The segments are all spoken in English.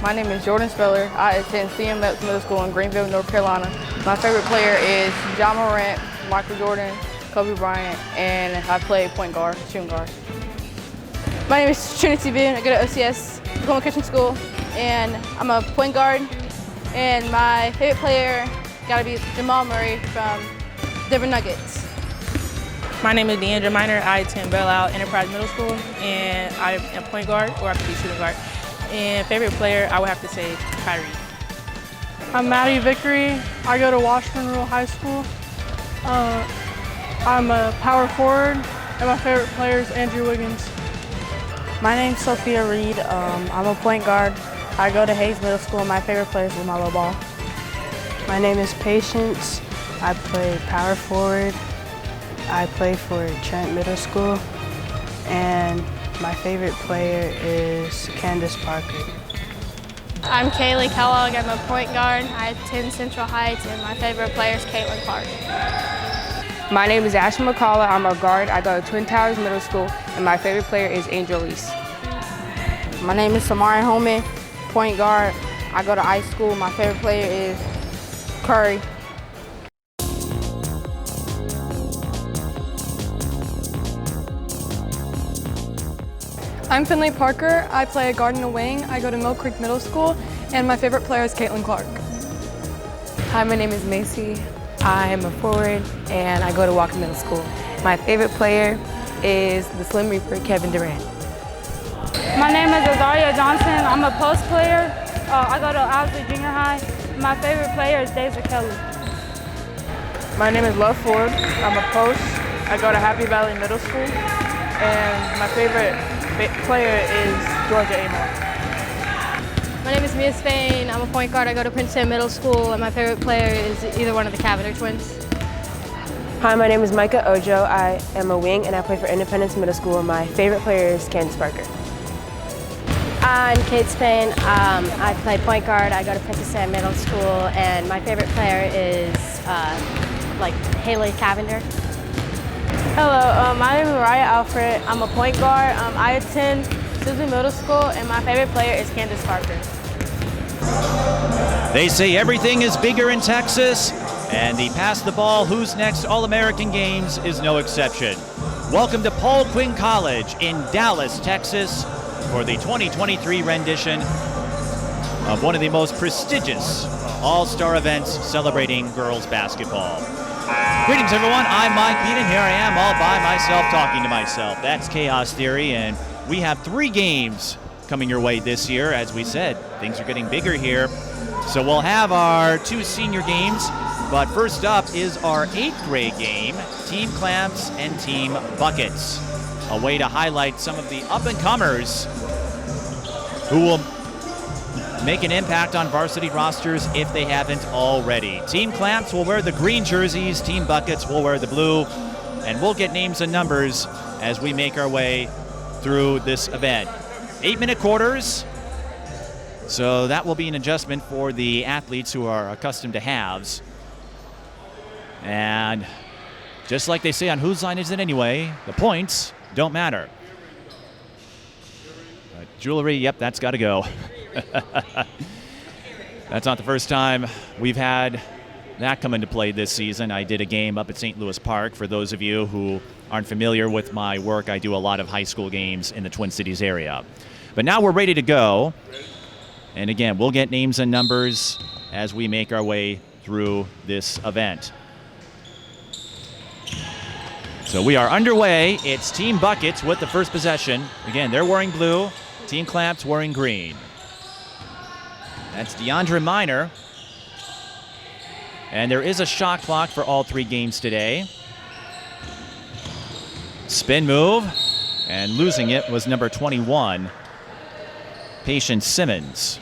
My name is Jordan Speller. I attend CMX Middle School in Greenville, North Carolina. My favorite player is John Morant, Michael Jordan, Kobe Bryant, and I play point guard, shooting guard. My name is Trinity Boone. I go to OCS, Oklahoma Christian School, and I'm a point guard. And my favorite player gotta be Jamal Murray from Denver Nuggets. My name is Deandra Minor. I attend Belle Enterprise Middle School, and I am point guard, or I could be shooting guard. And favorite player, I would have to say Kyrie. I'm Maddie Vickery. I go to Washburn Rural High School. I'm a power forward, and my favorite player is Andrew Wiggins. My name's Sofia Reed. I'm a point guard. I go to Hayes Middle School. My favorite player is LaMelo Ball. My name is Patience. I play power forward. I play for Trent Middle School. And my favorite player is Candace Parker. I'm Kayli Kellogg. I'm a point guard. I attend Central Heights, and my favorite player is Caitlin Clark. My name is MacCalla. I'm a guard. I go to Twin Towers Middle School, and my favorite player is Angel Reese. My name is Samari Holmen, point guard. I go to high school. My favorite player is Curry. I'm Finley Parker. I play a guard and a wing. I go to Mill Creek Middle School, and my favorite player is Caitlin Clark. Hi, my name is Maci. I am a forward, and I go to Walker Middle School. My favorite player is the Slim Reaper, Kevin Durant. My name is Azharia Johnson. I'm a post player. I go to Ousley Junior High. My favorite player is Deja Kelly. My name is Love Forde. I'm a post. I go to Happy Valley Middle School, and my favorite player is Georgia Amon. My name is Mia Spain. I'm a point guard. I go to Princeton Middle School, and my favorite player is either one of the Cavender twins. Hi, my name is Micah Ojo. I am a wing, and I play for Independence Middle School. My favorite player is Candace Parker. I'm Kate Spain. I play point guard. I go to Princess Anne Middle School, and my favorite player is Haley Cavender. Hello, my name is Alfred. I'm a point guard. I attend Silsbee Middle School, and my favorite player is Candace Parker. They say everything is bigger in Texas, and the Pass the Ball Who's Next All-American Games is no exception. Welcome to Paul Quinn College in Dallas, Texas, for the 2023 rendition of one of the most prestigious all-star events celebrating girls basketball. Greetings, everyone. I'm Mike Beat, and here I am all by myself talking to myself. That's Chaos Theory, and we have 3 games coming your way this year. As we said, things are getting bigger here. So we'll have our 2 senior games, but first up is our 8th grade game, Team Clamps and Team Buckets. A way to highlight some of the up-and-comers who will make an impact on varsity rosters if they haven't already. Team Clamps will wear the green jerseys, Team Buckets will wear the blue, and we'll get names and numbers as we make our way through this event. 8-minute quarters, so that will be an adjustment for the athletes who are accustomed to halves. And just like they say on Whose Line Is It Anyway, the points don't matter. Jewelry, yep, that's got to go. That's not the first time we've had that come into play this season. I did a game up at St. Louis Park. For those of you who aren't familiar with my work, I do a lot of high school games in the Twin Cities area. But now we're ready to go. And again, we'll get names and numbers as we make our way through this event. So we are underway. It's Team Buckets with the first possession. Again, they're wearing blue. Team Clamps wearing green. That's Deandra Minor. And there is a shot clock for all 3 games today. Spin move. And losing it was number 21, Patience Simmons.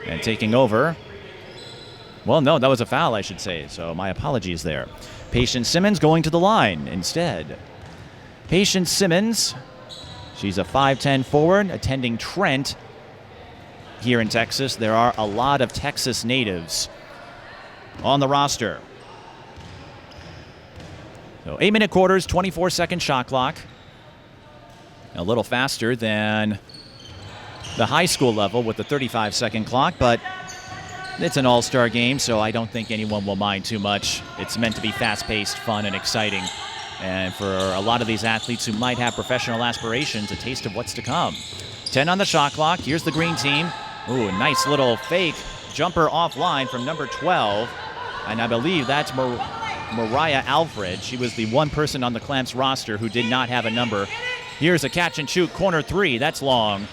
And taking over. Well, no, that was a foul, I should say. So my apologies there. Patience Simmons going to the line instead. Patience Simmons, she's a 5'10 forward attending Trent here in Texas. There are a lot of Texas natives on the roster. So 8-minute quarters, 24-second shot clock. A little faster than the high school level with the 35-second clock, but it's an all-star game, so I don't think anyone will mind too much. It's meant to be fast-paced, fun, and exciting. And for a lot of these athletes who might have professional aspirations, a taste of what's to come. 10 on the shot clock. Here's the green team. Ooh, nice little fake jumper offline from number 12. And I believe that's Mariah Alfred. She was the one person on the Clamps roster who did not have a number. Here's a catch and shoot, corner 3. That's long.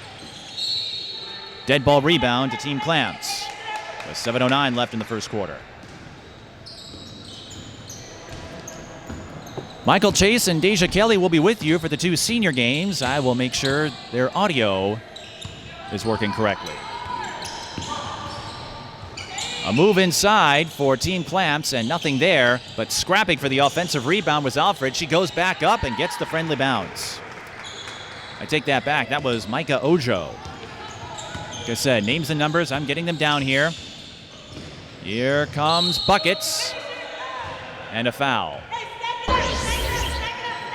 Dead ball rebound to Team Clamps. With 7:09 left in the first quarter. Michael Chase and Deja Kelly will be with you for the 2 senior games. I will make sure their audio is working correctly. A move inside for Team Clamps and nothing there, but scrapping for the offensive rebound was Alfred. She goes back up and gets the friendly bounce. I take that back. That was Micah Ojo. Like I said, names and numbers, I'm getting them down here. Here comes buckets and a foul.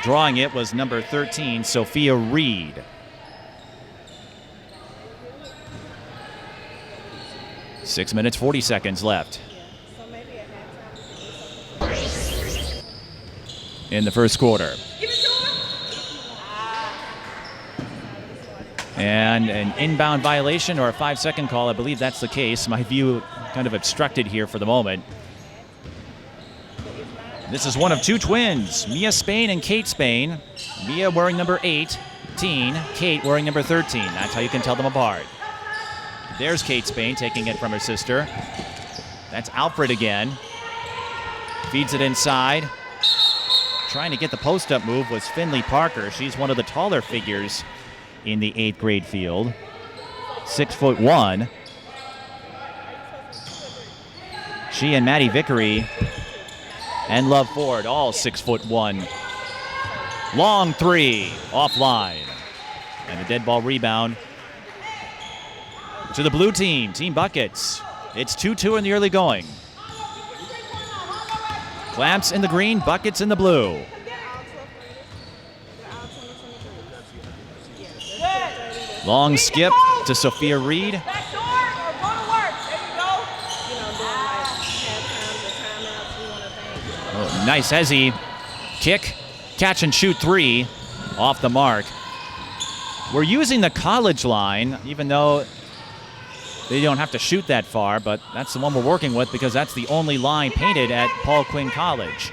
Drawing it was number 13, Sofia Reed. Six minutes, 40 seconds left in the first quarter. And an inbound violation or a 5-second call, I believe that's the case. My view kind of obstructed here for the moment. This is one of 2 twins, Mia Spain and Kate Spain. Mia wearing number 18, Kate wearing number 13. That's how you can tell them apart. There's Kate Spain taking it from her sister. That's Alfred again. Feeds it inside. Trying to get the post-up move was Finley Parker. She's one of the taller figures in the 8th grade field. 6'1". She and Maddie Vickery and Love Forde, all 6'1". Long 3, offline. And a dead ball rebound to the blue team, Team Buckets. It's 2-2 in the early going. Clamps in the green, Buckets in the blue. Long skip to Sofia Reed. Oh, nice hezzy kick, catch and shoot 3 off the mark. We're using the college line, even though they don't have to shoot that far, but that's the one we're working with because that's the only line painted at Paul Quinn College.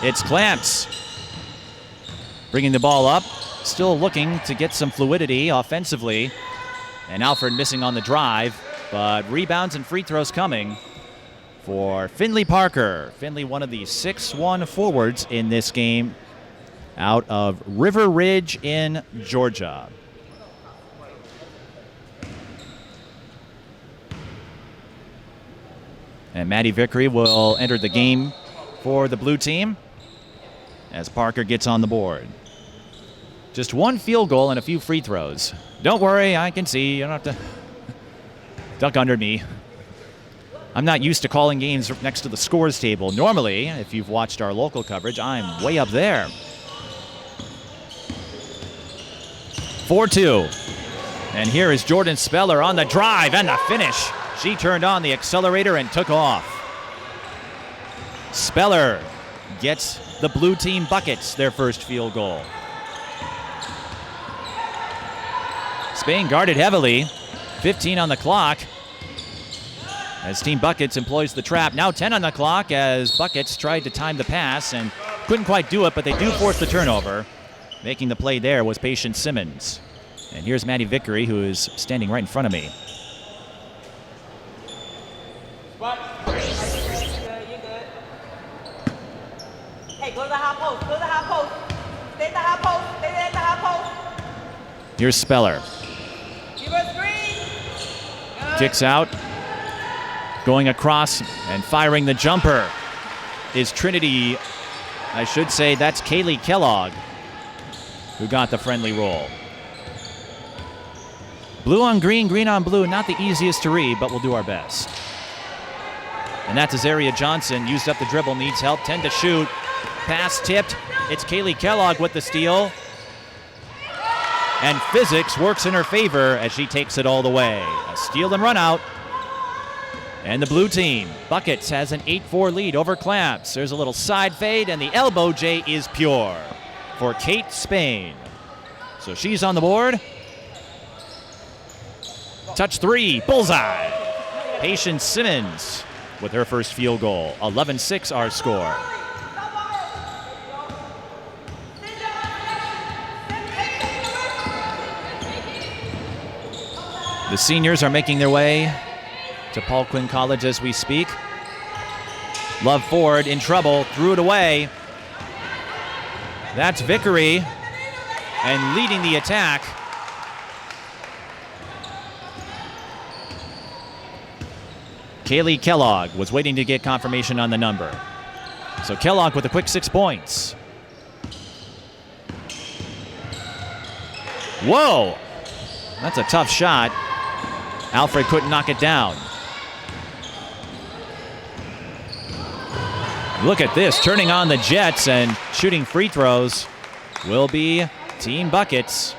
It's Clamps bringing the ball up, still looking to get some fluidity offensively. And Alfred missing on the drive, but rebounds and free throws coming for Finley Parker. Finley, one of the 6'1" forwards in this game out of River Ridge in Georgia. And Maddie Vickery will enter the game for the blue team as Parker gets on the board. Just 1 field goal and a few free throws. Don't worry, I can see. You don't have to duck under me. I'm not used to calling games next to the scores table. Normally, if you've watched our local coverage, I'm way up there. 4-2. And here is Jordan Speller on the drive and the finish. She turned on the accelerator and took off. Speller gets the blue team Buckets their first field goal. Spain guarded heavily. 15 on the clock as Team Buckets employs the trap. Now 10 on the clock as Buckets tried to time the pass and couldn't quite do it, but they do force the turnover. Making the play there was Patience Simmons. And here's Maddie Vickery, who is standing right in front of me. Hey, go to the high post. Go to the high post. Stay at the high post. Stay there at the high post. Here's Speller. Give us green. Kicks out. Going across and firing the jumper is Trinity. I should say that's Kayli Kellogg, who got the friendly roll. Blue on green, green on blue. Not the easiest to read, but we'll do our best. And that's Azharia Johnson. Used up the dribble, needs help. 10 to shoot. Pass tipped. It's Kayli Kellogg with the steal. And physics works in her favor as she takes it all the way. A steal and run out. And the blue team, Buckets, has an 8-4 lead over Clamps. There's a little side fade, and the elbow J is pure for Kate Spain. So she's on the board. Touch 3, bullseye. Patience Simmons with her first field goal. 11-6 our score. The seniors are making their way to Paul Quinn College as we speak. Love Forde in trouble, threw it away. That's Vickery, and leading the attack. Kayli Kellogg was waiting to get confirmation on the number. So Kellogg with a quick 6 points. Whoa, that's a tough shot. Alfred couldn't knock it down. Look at this, turning on the Jets and shooting free throws will be Team Buckets.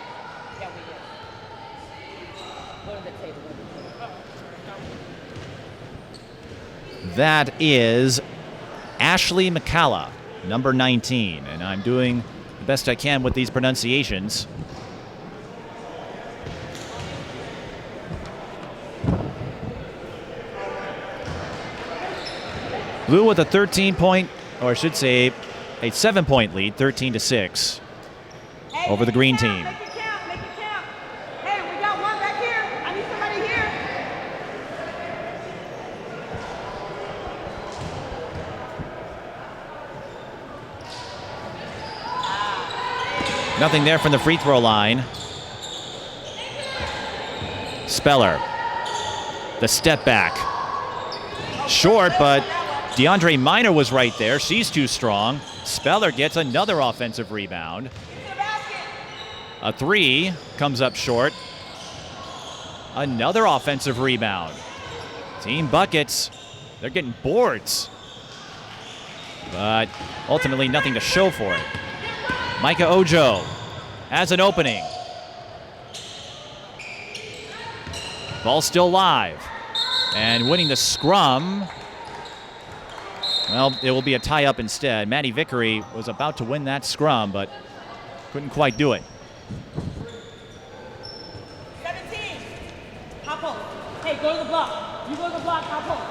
That is Ashley MacCalla, number 19, and I'm doing the best I can with these pronunciations. Blue with a 13-point, or I should say a 7-point lead, 13-6 over the green team. Make it count, make it count. Hey, we got one back here. I need somebody here. Nothing there from the free throw line. Speller, the step back. Short, but DeAndre Minor was right there. She's too strong. Speller gets another offensive rebound. A 3 comes up short. Another offensive rebound. Team Buckets, they're getting boards. But ultimately nothing to show for it. Micah Ojo has an opening. Ball still live. And winning the scrum. Well, it will be a tie-up instead. Maddie Vickery was about to win that scrum, but couldn't quite do it. 17. Hop post. Hey, go to the block. You go to the block, hop post.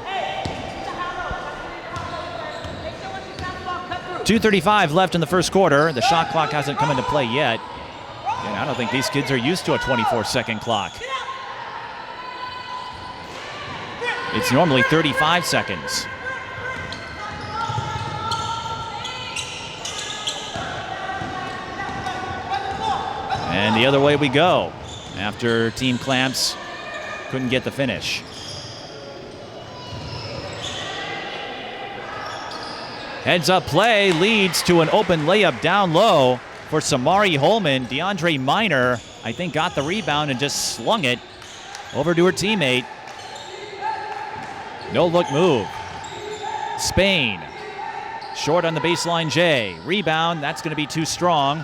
Hey, get the hop post. Make sure once you pass the ball, cut through. 2:35 left in the first quarter. The shot clock hasn't come into play yet. And I don't think these kids are used to a 24-second clock. It's normally 35 seconds. And the other way we go after Team Clamps couldn't get the finish. Heads up play leads to an open layup down low for Samari Holmen. DeAndre Minor, I think, got the rebound and just slung it over to her teammate. No look move. Spain, short on the baseline J. Rebound, that's going to be too strong.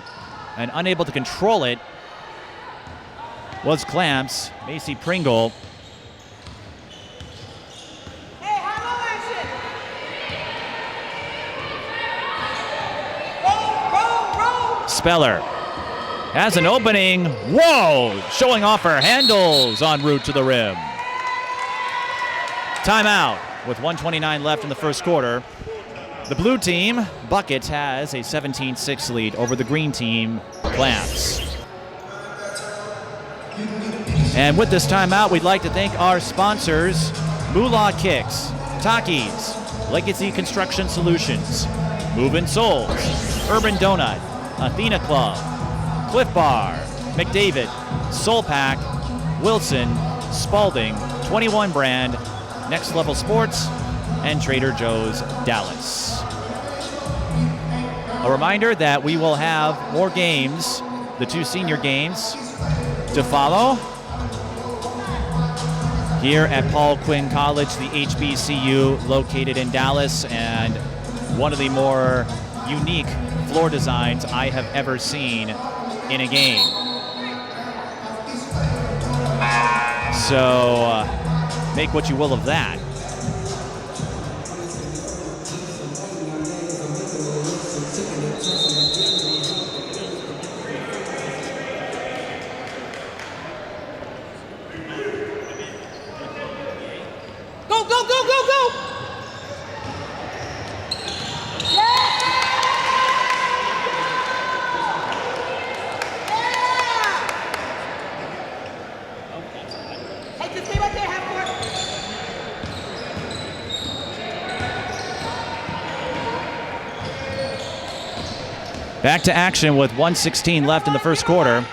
And unable to control it was Clamps. Maci Pringle. Hey, high-low action. Roll. Speller has an opening. Whoa! Showing off her handles en route to the rim. Timeout with 1:29 left in the first quarter. The blue team, Buckets, has a 17-6 lead over the green team, Clamps. And with this timeout, we'd like to thank our sponsors, Moolah Kicks, Takis, Legacy Construction Solutions, Movin' Souls, Urban Donut, Athena Club, Cliff Bar, McDavid, Soul Pack, Wilson, Spalding, 21 Brand, Next Level Sports, and Trader Joe's Dallas. A reminder that we will have more games, the 2 senior games, to follow here at Paul Quinn College, the HBCU located in Dallas, and one of the more unique floor designs I have ever seen in a game. So make what you will of that. Go, go, go, go, go! Back to action with 1:16 left in the first quarter.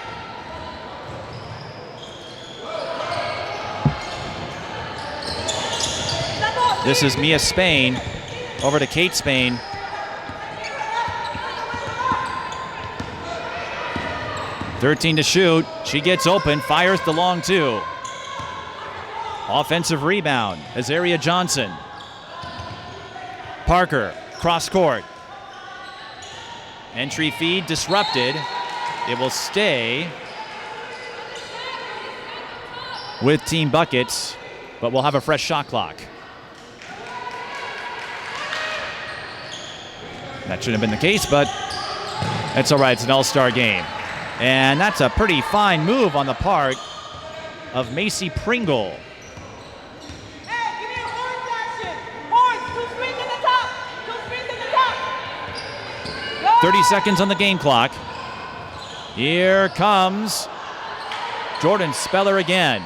This is Mia Spain over to Kate Spain. .13 to shoot. She gets open, fires the long two. Offensive rebound, Azharia Johnson. Parker, cross court. Entry feed disrupted. It will stay with Team Buckets, but we'll have a fresh shot clock. That shouldn't have been the case, but that's all right. It's an all-star game. And that's a pretty fine move on the part of Maci Pringle. Hey, give me a horns action. Horns, 2 screens in the top. 2 screens in the top. 30 seconds on the game clock. Here comes Jordan Speller again.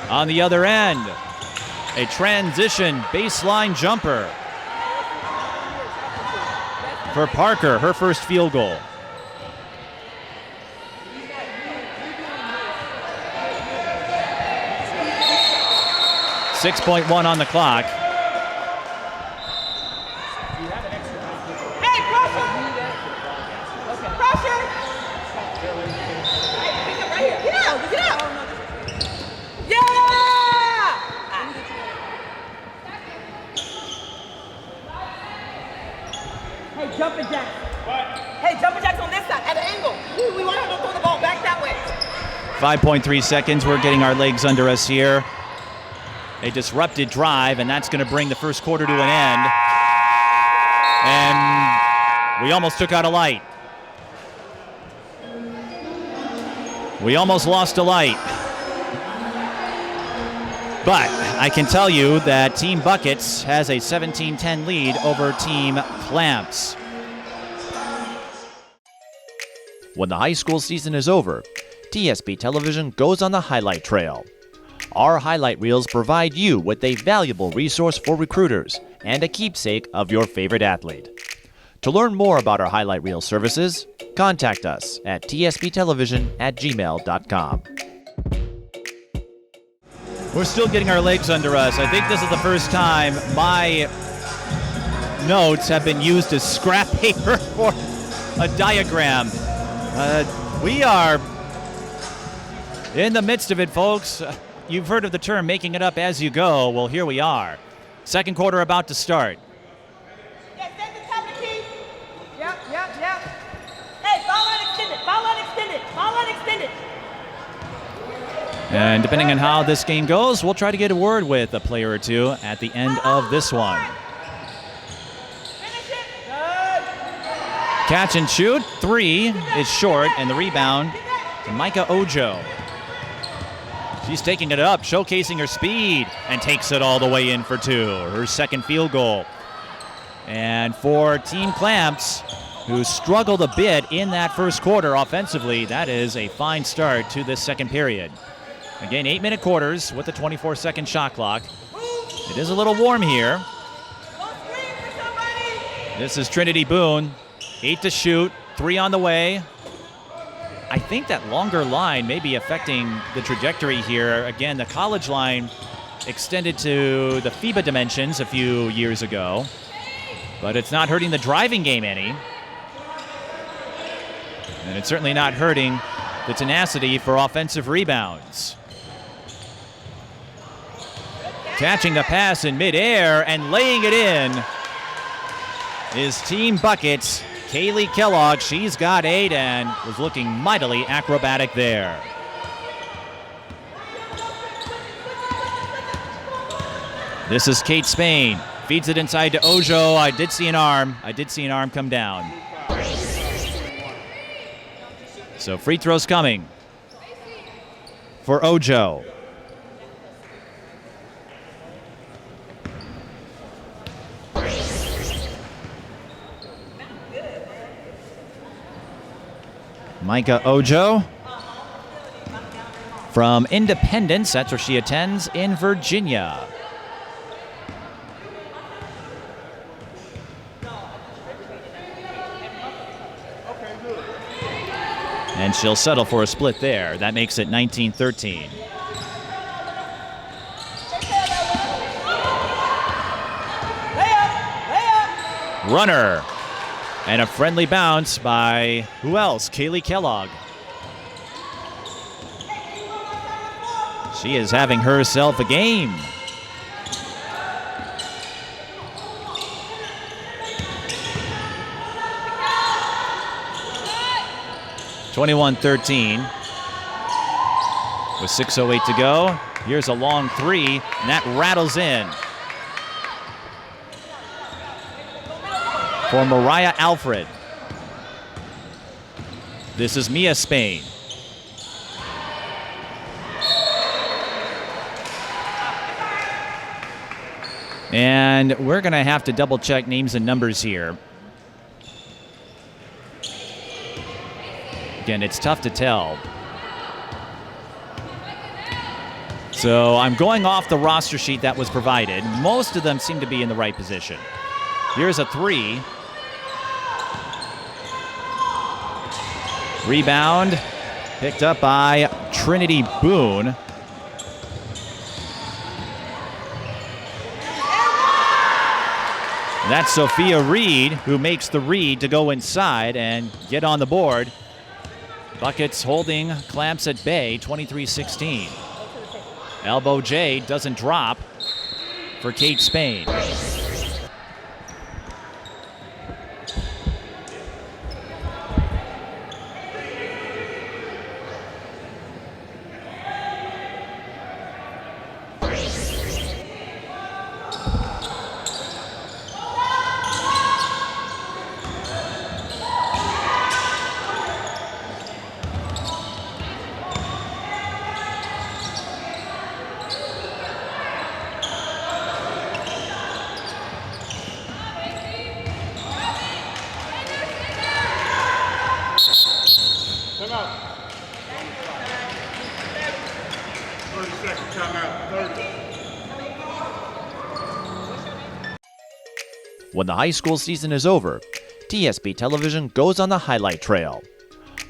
On the other end, a transition baseline jumper for Parker, her first field goal. .1 on the clock. Hey, pressure! Pressure! Hey, pick up right here. Get out! Get out! Yeah! Hey, jumping jacks. What? Hey, jumping jacks on this side, at an angle. We want to throw the ball back that way. 5.3 seconds. We're getting our legs under us here. A disrupted drive, and that's going to bring the first quarter to an end. And we almost took out a light. We almost lost a light. But I can tell you that Team Buckets has a 17-10 lead over Team Clamps. When the high school season is over, TSP Television goes on the highlight trail. Our highlight reels provide you with a valuable resource for recruiters and a keepsake of your favorite athlete. To learn more about our highlight reel services, contact us at tsptelevision@gmail.com. We're still getting our legs under us. I think this is the first time my notes have been used as scrap paper for a diagram. We are in the midst of it, folks. You've heard of the term making it up as you go. Well, here we are. Second quarter about to start. Yes, that's the top of the key. Yep. Hey, foul line extended. Foul line extended. Foul line extended. And depending on how this game goes, we'll try to get a word with a player or two at the end of this one. Catch and shoot. 3 is short, and the rebound to Micah Ojo. She's taking it up, showcasing her speed, and takes it all the way in for 2. Her second field goal. And for Team Clamps, who struggled a bit in that first quarter offensively, that is a fine start to this second period. Again, 8-minute quarters with a 24-second shot clock. It is a little warm here. This is Trinity Boone. 8 to shoot, 3 on the way. I think that longer line may be affecting the trajectory here. Again, the college line extended to the FIBA dimensions a few years ago, but it's not hurting the driving game any. And it's certainly not hurting the tenacity for offensive rebounds. Catching the pass in midair and laying it in is Team Buckets. Kayli Kellogg, she's got 8 and was looking mightily acrobatic there. This is Kate Spain. Feeds it inside to Ojo. I did see an arm come down. So free throws coming for Ojo. Micah Ojo from Independence. That's where she attends in Virginia. And she'll settle for a split there. That makes it 19-13. Runner. And a friendly bounce by, who else? Kayli Kellogg. She is having herself a game. (21-13) with 6:08 to go. Here's a long 3, and that rattles in. For Mariah Alfred. This is Mia Spain. And we're going to have to double check names and numbers here. Again, it's tough to tell. So I'm going off the roster sheet that was provided. Most of them seem to be in the right position. Here's a 3. Rebound picked up by Trinity Boone. That's Sofia Reed, who makes the read to go inside and get on the board. Buckets holding clamps at bay, 23-16. Elbow J doesn't drop for Kate Spain. When the high school season is over, TSB Television goes on the highlight trail.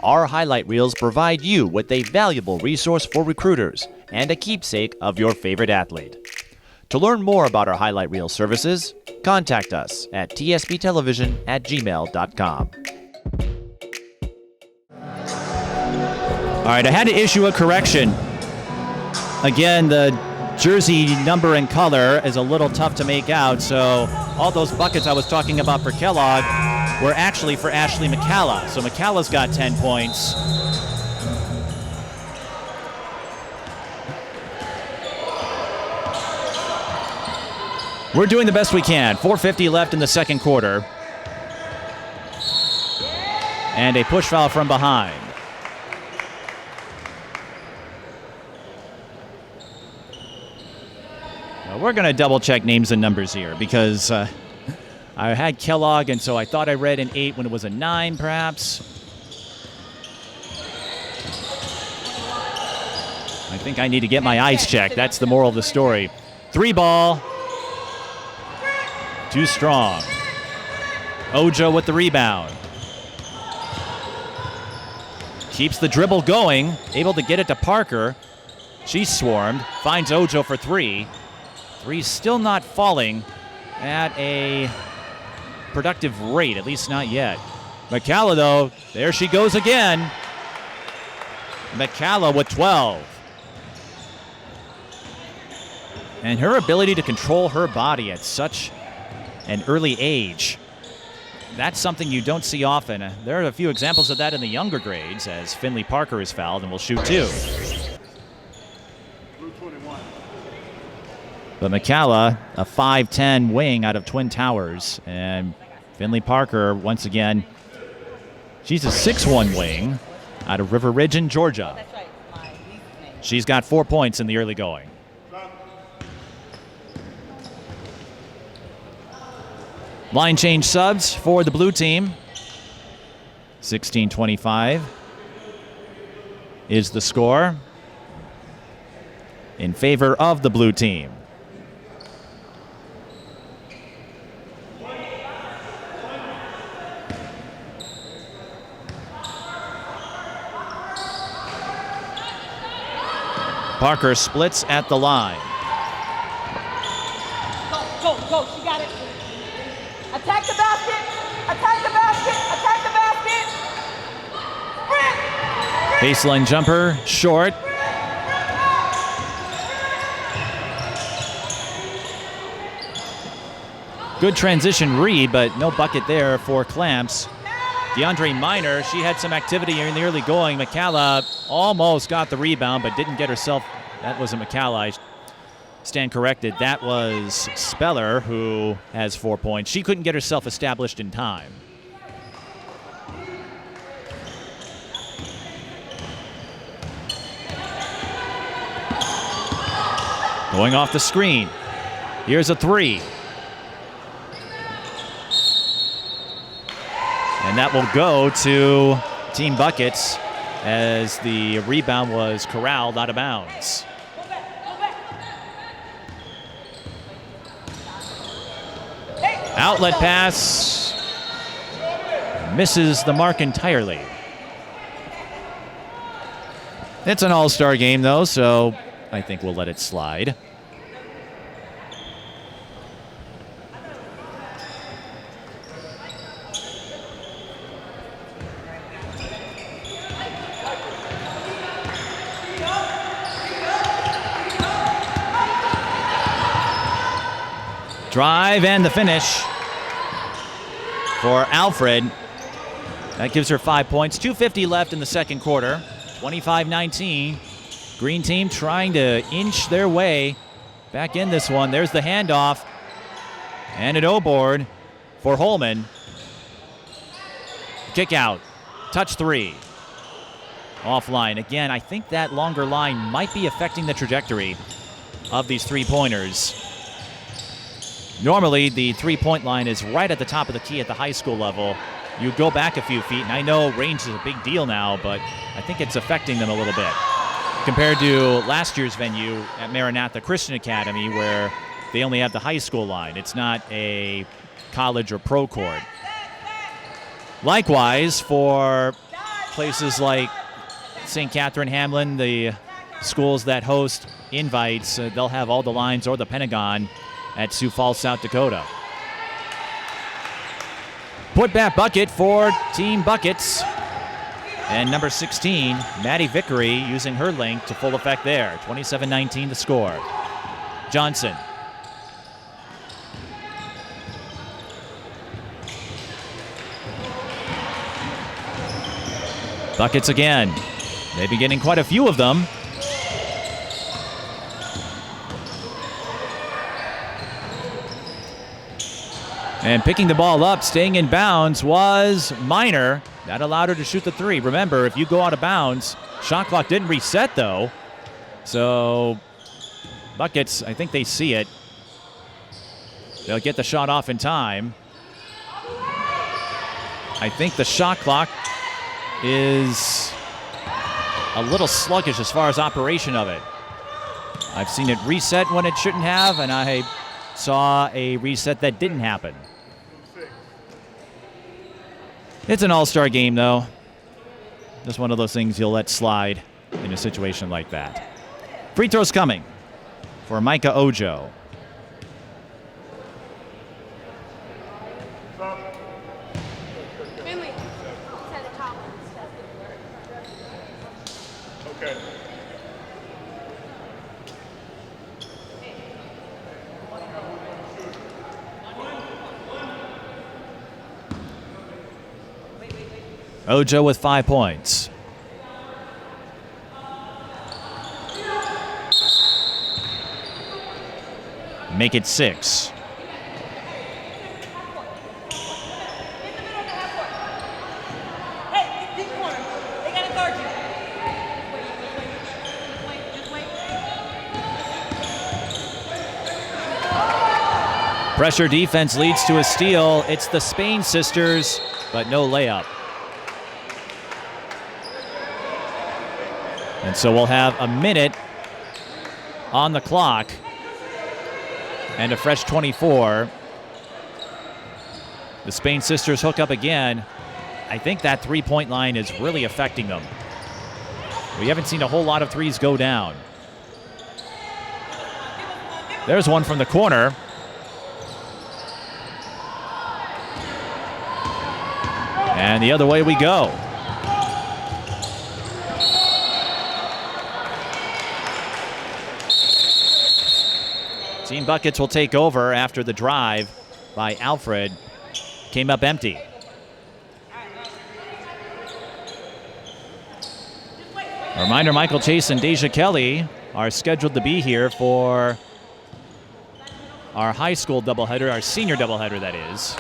Our highlight reels provide you with a valuable resource for recruiters and a keepsake of your favorite athlete. To learn more about our highlight reel services, contact us at tsbtelevision@gmail.com. All right, I had to issue a correction. Again, the jersey number and color is a little tough to make out, so all those buckets I was talking about for Kellogg were actually for Ashley MacCalla. So MacCalla's got 10 points. We're doing the best we can. 4:50 left in the second quarter. And a push foul from behind. We're going to double check names and numbers here because I had Kellogg, and so I thought I read an 8 when it was a 9, perhaps. I think I need to get my eyes checked. That's the moral of the story. 3 ball. Too strong. Ojo with the rebound. Keeps the dribble going. Able to get it to Parker. She's swarmed. Finds Ojo for 3. 3 still not falling at a productive rate, at least not yet. MacCalla, though, there she goes again. MacCalla with 12. And her ability to control her body at such an early age that's something you don't see often. There are a few examples of that in the younger grades, as Finley Parker is fouled and will shoot 2. But MacCalla, a 5'10" wing out of Twin Towers. And Finley Parker, once again, she's a 6'1" wing out of River Ridge in Georgia. She's got 4 points in the early going. Line change subs for the blue team. 16-25 is the score in favor of the blue team. Parker splits at the line. Go, she got it. Attack the basket, attack the basket, attack the basket. Baseline jumper, short. Good transition read, but no bucket there for Clamps. DeAndre Minor, she had some activity in the early going. MacCalla almost got the rebound, but didn't get herself. That wasn't MacCalla. I stand corrected. That was Speller, who has 4 points. She couldn't get herself established in time. Going off the screen. Here's a 3. And that will go to Team Buckets as the rebound was corralled out of bounds. Outlet pass misses the mark entirely. It's an all-star game, though, so I think we'll let it slide. Drive and the finish for Alfred. That gives her 5 points. 2:50 left in the second quarter. 25-19. Green team trying to inch their way back in this one. There's the handoff. And an O-board for Holmen. Kick out. Touch 3. Offline. Again, I think that longer line might be affecting the trajectory of these three-pointers. Normally, the three-point line is right at the top of the key at the high school level. You go back a few feet, and I know range is a big deal now, but I think it's affecting them a little bit compared to last year's venue at Maranatha Christian Academy, where they only have the high school line. It's not a college or pro court. Likewise, for places like St. Catherine, Hamlin, the schools that host invites, they'll have all the lines or the Pentagon at Sioux Falls, South Dakota. Put back bucket for Team Buckets. And number 16, Maddie Vickery, using her length to full effect there. 27-19 the score. Johnson. Buckets again. They've been getting quite a few of them. And picking the ball up, staying in bounds, was Minor. That allowed her to shoot the three. Remember, if you go out of bounds, shot clock didn't reset, though. So, Buckets, I think they see it. They'll get the shot off in time. I think the shot clock is a little sluggish as far as operation of it. I've seen it reset when it shouldn't have, and I saw a reset that didn't happen. It's an all-star game, though. Just one of those things you'll let slide in a situation like that. Free throws coming for Micah Ojo. Finley. Okay. Ojo with 5 points. Make it 6. Pressure defense leads to a steal. It's the Spain sisters, but no layup. And so we'll have a minute on the clock and a fresh 24. The Spain sisters hook up again. I think that three-point line is really affecting them. We haven't seen a whole lot of threes go down. There's one from the corner. And the other way we go. Team Buckets will take over after the drive by Alfred came up empty. A reminder, Michael Chase and Deja Kelly are scheduled to be here for our high school doubleheader, our senior doubleheader, that is.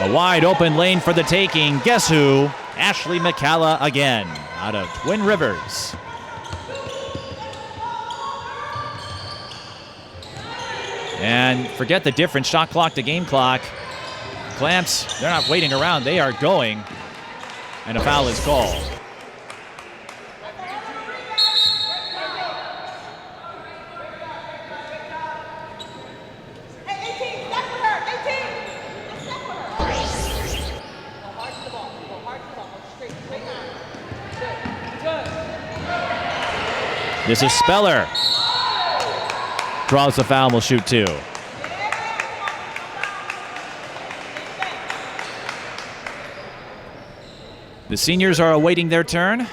A wide open lane for the taking. Guess who? Ashley MacCalla again, out of Twin Rivers. And forget the difference, shot clock to game clock. Clamps, they're not waiting around, they are going. And a foul is called. This is Speller. Draws the foul and will shoot 2. The seniors are awaiting their turn.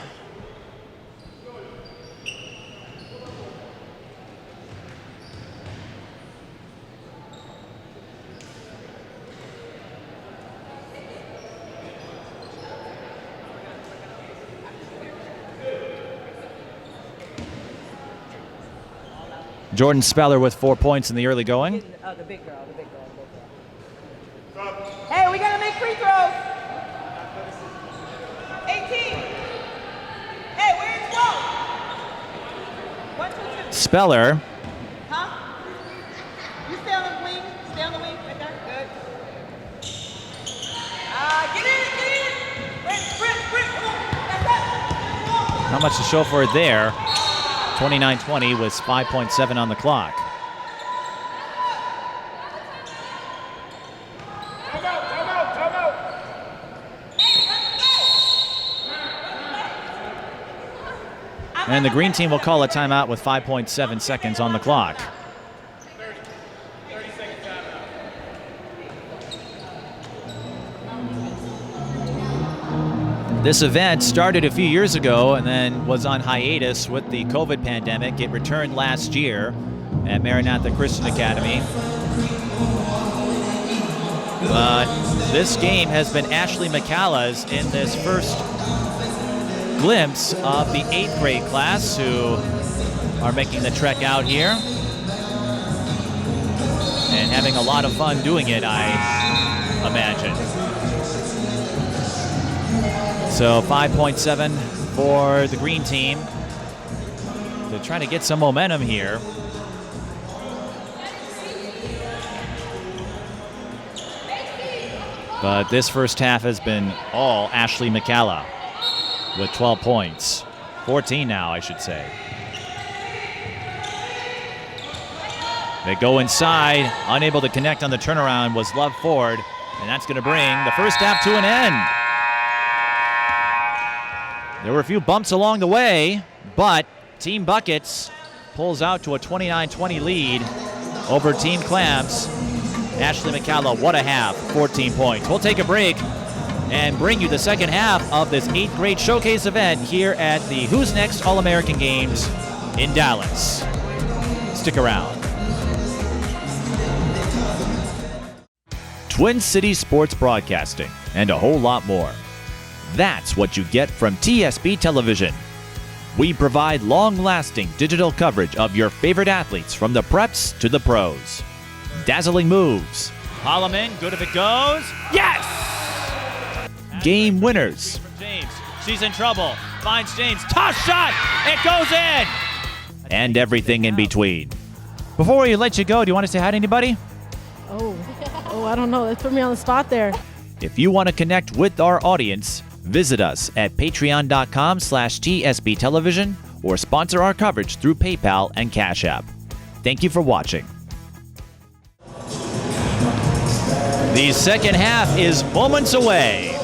Jordan Speller with 4 points in the early going. The big girl. Hey, we gotta make free throws. 18. Hey, we're in 12. 1, 2, 2. Speller. Huh? You stay on the wing. Stay on the wing right there. Good. Get in. Sprint. Come on. That's it. Not much to show for it there. 29-20 with 5.7 on the clock. And the green team will call a timeout with 5.7 seconds on the clock. This event started a few years ago and then was on hiatus with the COVID pandemic. It returned last year at Maranatha Christian Academy. But this game has been Ashley MacCalla's in this first glimpse of the 8th grade class who are making the trek out here and having a lot of fun doing it, I imagine. So 5.7 for the green team to try to get some momentum here. But this first half has been all Ashley MacCalla with 12 points. 14 now, I should say. They go inside, unable to connect on the turnaround was Love Forde, and that's going to bring the first half to an end. There were a few bumps along the way, but Team Buckets pulls out to a 29-20 lead over Team Clamps. Ashley MacCalla, what a half, 14 points. We'll take a break and bring you the second half of this 8th grade showcase event here at the Who's Next All-American Games in Dallas. Stick around. Twin Cities sports broadcasting, and a whole lot more. That's what you get from TSB Television. We provide long-lasting digital coverage of your favorite athletes from the preps to the pros. Dazzling moves. Holmen, good if it goes. Yes! Game winners. James, she's in trouble. Finds James. Toss shot! It goes in! And everything in between. Before we let you go, do you want to say hi to anybody? Oh, I don't know. Let's put me on the spot there. If you want to connect with our audience, visit us at patreon.com/TSB Television or sponsor our coverage through PayPal and Cash App. Thank you for watching. The second half is moments away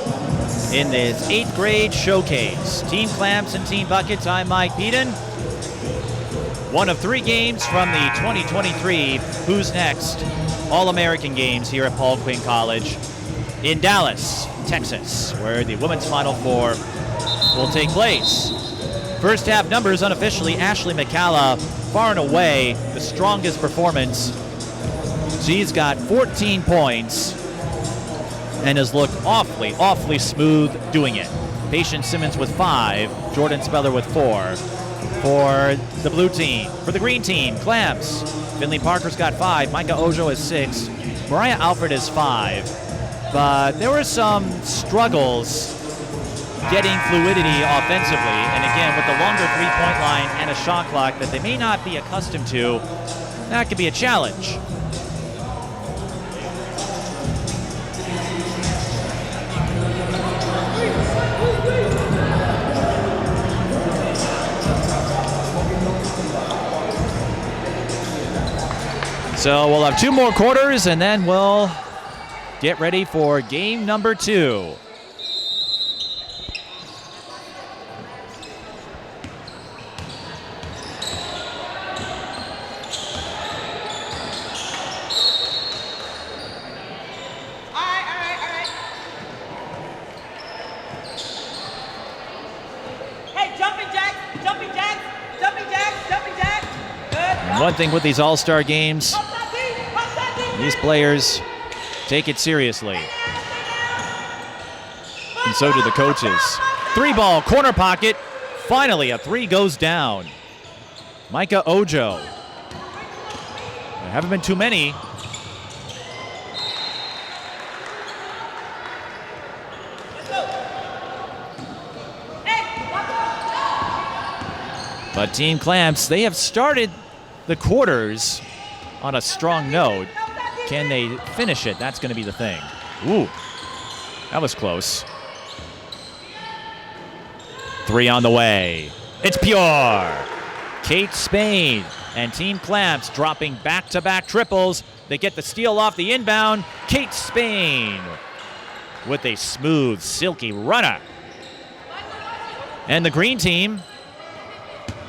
in this 8th grade showcase. Team Clamps and Team Buckets, I'm Mike Beaton. One of 3 games from the 2023 Who's Next All-American Games here at Paul Quinn College in Dallas, Texas, where the women's Final Four will take place. First half numbers unofficially, Ashley MacCalla far and away the strongest performance. She's got 14 points and has looked awfully smooth doing it. Patience Simmons with 5, Jordan Speller with 4. For the blue team, for the green team, Clamps. Finley Parker's got 5, Micah Ojo has 6, Mariah Alfred has 5. But there were some struggles getting fluidity offensively. And again, with the longer 3-point line and a shot clock that they may not be accustomed to, that could be a challenge. So we'll have 2 more quarters, and then we'll get ready for game number 2. Hey, jumping jacks, jumping jacks, jumping jacks, jumping jacks. Good. And one thing with these all-star games, these players take it seriously. And so do the coaches. 3-ball, corner pocket. Finally, a 3 goes down. Micah Ojo. There haven't been too many. But Team Clamps, they have started the quarters on a strong note. Can they finish it? That's going to be the thing. Ooh, that was close. 3 on the way. It's pure. Kate Spain and Team Clamps dropping back-to-back triples. They get the steal off the inbound. Kate Spain with a smooth, silky runner. And the green team,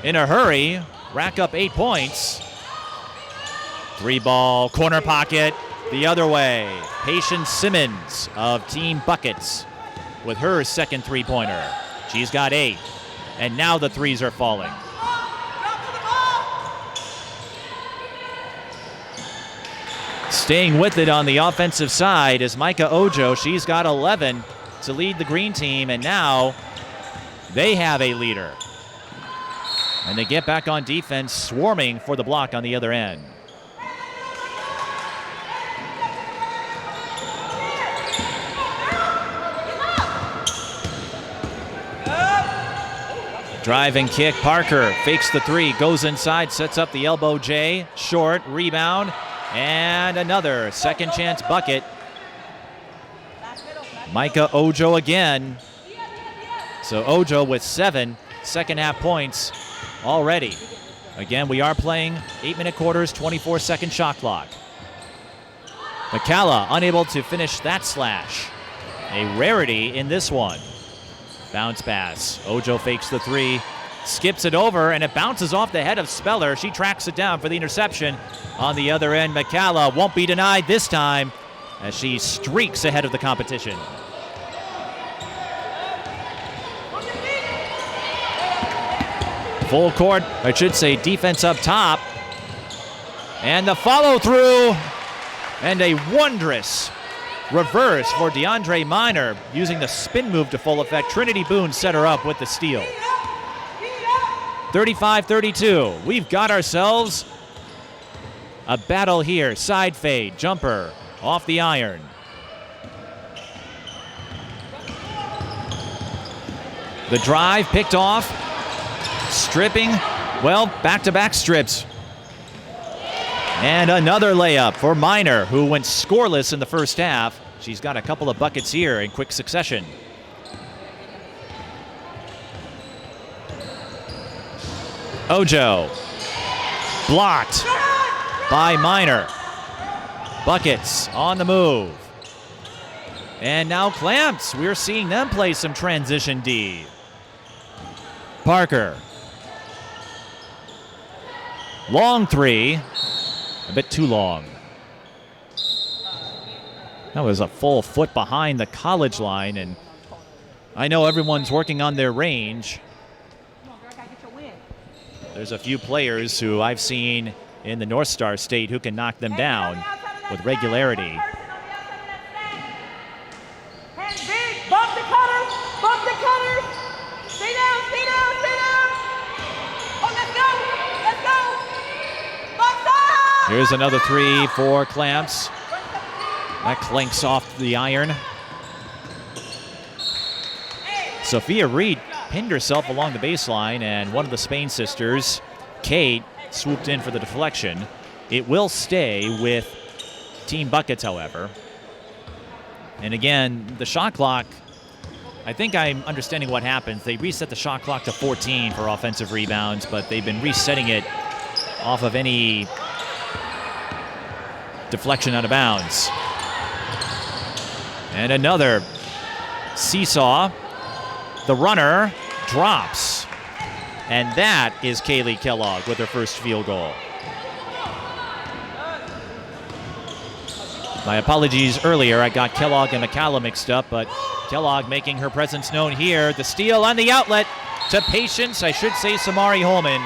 in a hurry, rack up 8 points. 3-ball, corner pocket, the other way. Patience Simmons of Team Buckets with her second 3-pointer. She's got 8, and now the 3s are falling. Staying with it on the offensive side is Micah Ojo. She's got 11 to lead the green team, and now they have a leader. And they get back on defense, swarming for the block on the other end. Drive and kick, Parker fakes the 3, goes inside, sets up the elbow J, short, rebound, and another second chance bucket. Micah Ojo again. So Ojo with 7 second half points already. Again, we are playing 8-minute quarters, 24-second shot clock. MacCalla unable to finish that slash. A rarity in this one. Bounce pass. Ojo fakes the 3, skips it over, and it bounces off the head of Speller. She tracks it down for the interception. On the other end, MacCalla won't be denied this time as she streaks ahead of the competition. Full court, I should say defense up top. And the follow through, and a wondrous reverse for DeAndre Minor using the spin move to full effect. Trinity Boone set her up with the steal. 35-32. We've got ourselves a battle here. Side fade, jumper, off the iron. The drive picked off. Stripping. Well, back-to-back strips. And another layup for Minor, who went scoreless in the first half. She's got a couple of buckets here in quick succession. Ojo. Blocked by Minor. Buckets on the move. And now Clamps. We're seeing them play some transition D. Parker. Long three. A bit too long. That was a full foot behind the college line, and I know everyone's working on their range. There's a few players who I've seen in the North Star State who can knock them down with regularity. Bump the cutters! Bump the cutters! Stay down, stay down, stay down! Oh, let's go! Let's go! Box up! Here's another three for Clamps. That clinks off the iron. Sofia Reed pinned herself along the baseline, and one of the Spain sisters, Kate, swooped in for the deflection. It will stay with Team Buckets, however. And again, the shot clock, I think I'm understanding what happens. They reset the shot clock to 14 for offensive rebounds, but they've been resetting it off of any deflection out of bounds. And another seesaw. The runner drops. And that is Kayli Kellogg with her first field goal. My apologies earlier. I got Kellogg and MacCalla mixed up, but Kellogg making her presence known here. The steal on the outlet to Patience, I should say Samari Holmen.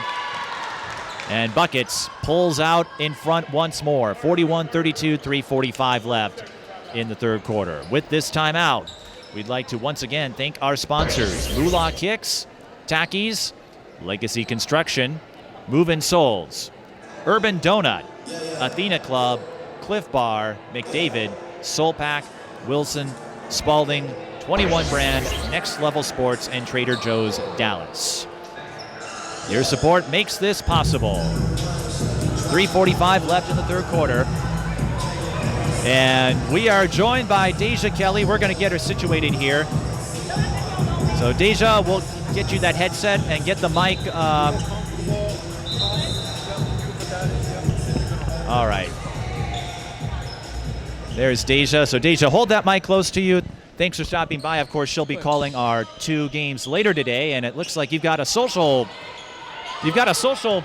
And Buckets pulls out in front once more. 41-32, 3:45 left in the third quarter. With this timeout, we'd like to once again thank our sponsors, Moolah Kicks, Tackies, Legacy Construction, Move-In Souls, Urban Donut, Athena Club, Cliff Bar, McDavid, Soul Pack, Wilson, Spalding, 21 Brand, Next Level Sports, and Trader Joe's Dallas. Your support makes this possible. 3:45 left in the third quarter. And we are joined by Deja Kelly. We're going to get her situated here. So Deja, we'll get you that headset and get the mic. All right. There's Deja. So Deja, hold that mic close to you. Thanks for stopping by. Of course, she'll be calling our two games later today, and it looks like you've got a social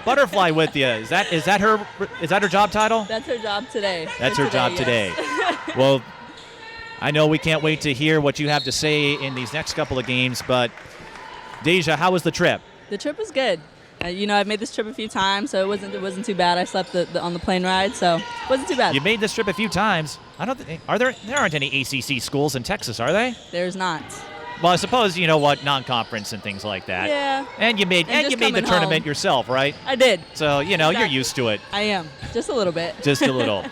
butterfly with you. Is that her job title? That's her job today. That's her job today. Well, I know we can't wait to hear what you have to say in these next couple of games, but Deja, how was the trip? The trip was good. I've made this trip a few times, so it wasn't too bad. I slept on the plane ride, so it wasn't too bad. You made this trip a few times. There aren't any ACC schools in Texas, are they? There's not. Well, I suppose you know what, non-conference and things like that. Yeah. And you made the tournament yourself, right? I did. So Exactly. You're used to it. I am, just a little bit. Just a little.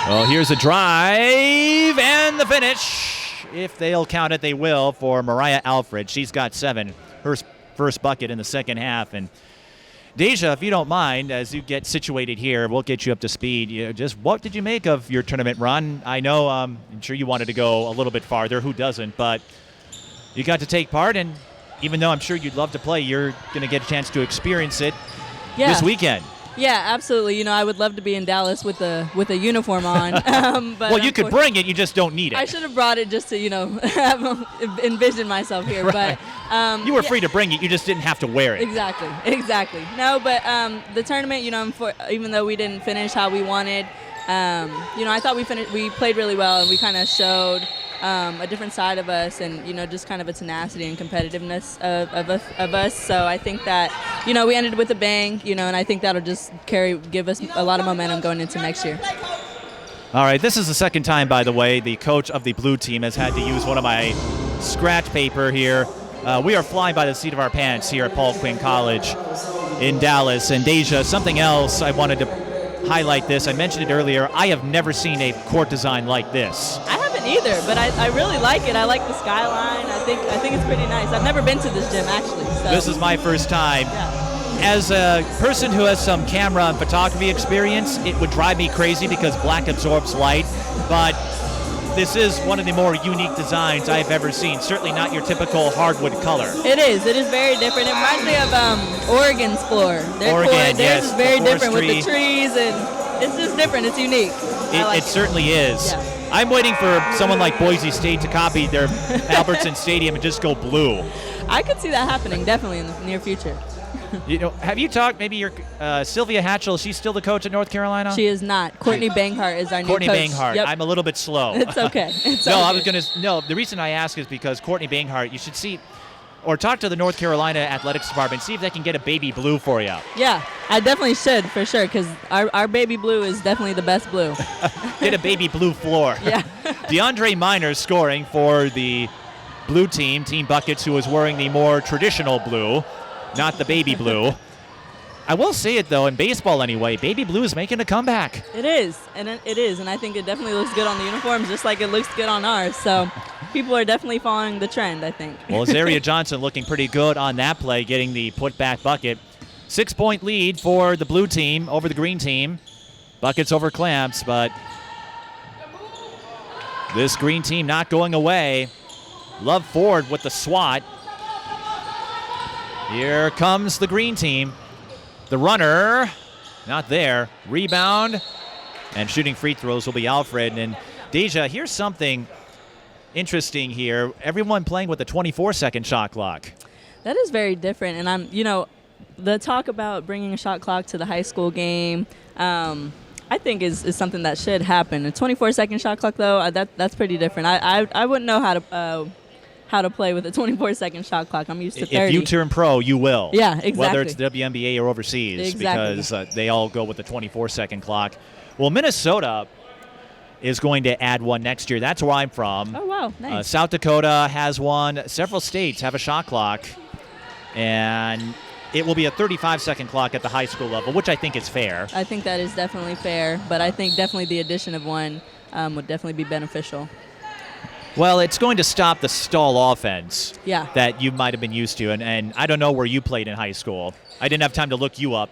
Well, here's a drive and the finish. If they'll count it, they will for Mariah Alfred. She's got 7. Her first bucket in the second half. And Deja, if you don't mind, as you get situated here, we'll get you up to speed. Just what did you make of your tournament run? I know, I'm sure you wanted to go a little bit farther. Who doesn't? But you got to take part, and even though I'm sure you'd love to play, you're going to get a chance to experience it this weekend. Yeah, absolutely. I would love to be in Dallas with a uniform on. But well, you could bring it. You just don't need it. I should have brought it just to, envision myself here. Right. But you were free to bring it. You just didn't have to wear it. Exactly. No, but the tournament, even though we didn't finish how we wanted, I thought we played really well, and we kind of showed a different side of us, and just kind of a tenacity and competitiveness of us. So I think that we ended with a bang, and I think that'll just give us a lot of momentum going into next year. All right, this is the second time, by the way, the coach of the blue team has had to use one of my scratch paper here. We are flying by the seat of our pants here at Paul Quinn College in Dallas. And Deja, something else I wanted to highlight this. I mentioned it earlier. I have never seen a court design like this. I haven't either, but I really like it. I like the skyline. I think it's pretty nice. I've never been to this gym, actually. So. This is my first time. Yeah. As a person who has some camera and photography experience, it would drive me crazy because black absorbs light, but this is one of the more unique designs I've ever seen. Certainly not your typical hardwood color. It is very different. It reminds me of Oregon's floor. Theirs is very different with the trees, and it's just different. It's unique. It certainly is. Yeah. I'm waiting for someone like Boise State to copy their Albertson Stadium and just go blue. I could see that happening definitely in the near future. Have you talked, maybe your Sylvia Hatchell, is she still the coach at North Carolina? She is not. Courtney Banghart is our new coach. Courtney Banghart. Yep. I'm a little bit slow. It's okay. The reason I ask is because Courtney Banghart, you should see, or talk to the North Carolina athletics department, see if they can get a baby blue for you. Yeah, I definitely should, for sure, because our baby blue is definitely the best blue. Get a baby blue floor. Yeah. DeAndre Minor scoring for the blue team, Team Buckets, who is wearing the more traditional blue, not the baby blue. I will say it, though, in baseball anyway, baby blue is making a comeback. It is, and I think it definitely looks good on the uniforms, just like it looks good on ours. So people are definitely following the trend, I think. Well, Azharia Johnson looking pretty good on that play, getting the put-back bucket. 6-point lead for the blue team over the green team. Buckets over clamps, but this green team not going away. Love Forde with the swat. Here comes the green team. The runner, not there. Rebound, and shooting free throws will be Alfred. And Deja, here's something interesting here. Everyone playing with a 24-second shot clock. That is very different. And the talk about bringing a shot clock to the high school game, I think is something that should happen. A 24-second shot clock, though, that's pretty different. I wouldn't know how to play with a 24-second shot clock. I'm used to 30. If you turn pro, you will. Yeah, exactly. Whether it's the WNBA or overseas, because they all go with the 24-second clock. Well, Minnesota is going to add one next year. That's where I'm from. Oh, wow, nice. South Dakota has one. Several states have a shot clock, and it will be a 35-second clock at the high school level, which I think is fair. I think that is definitely fair, but I think definitely the addition of one would definitely be beneficial. Well, it's going to stop the stall offense that you might have been used to. And I don't know where you played in high school. I didn't have time to look you up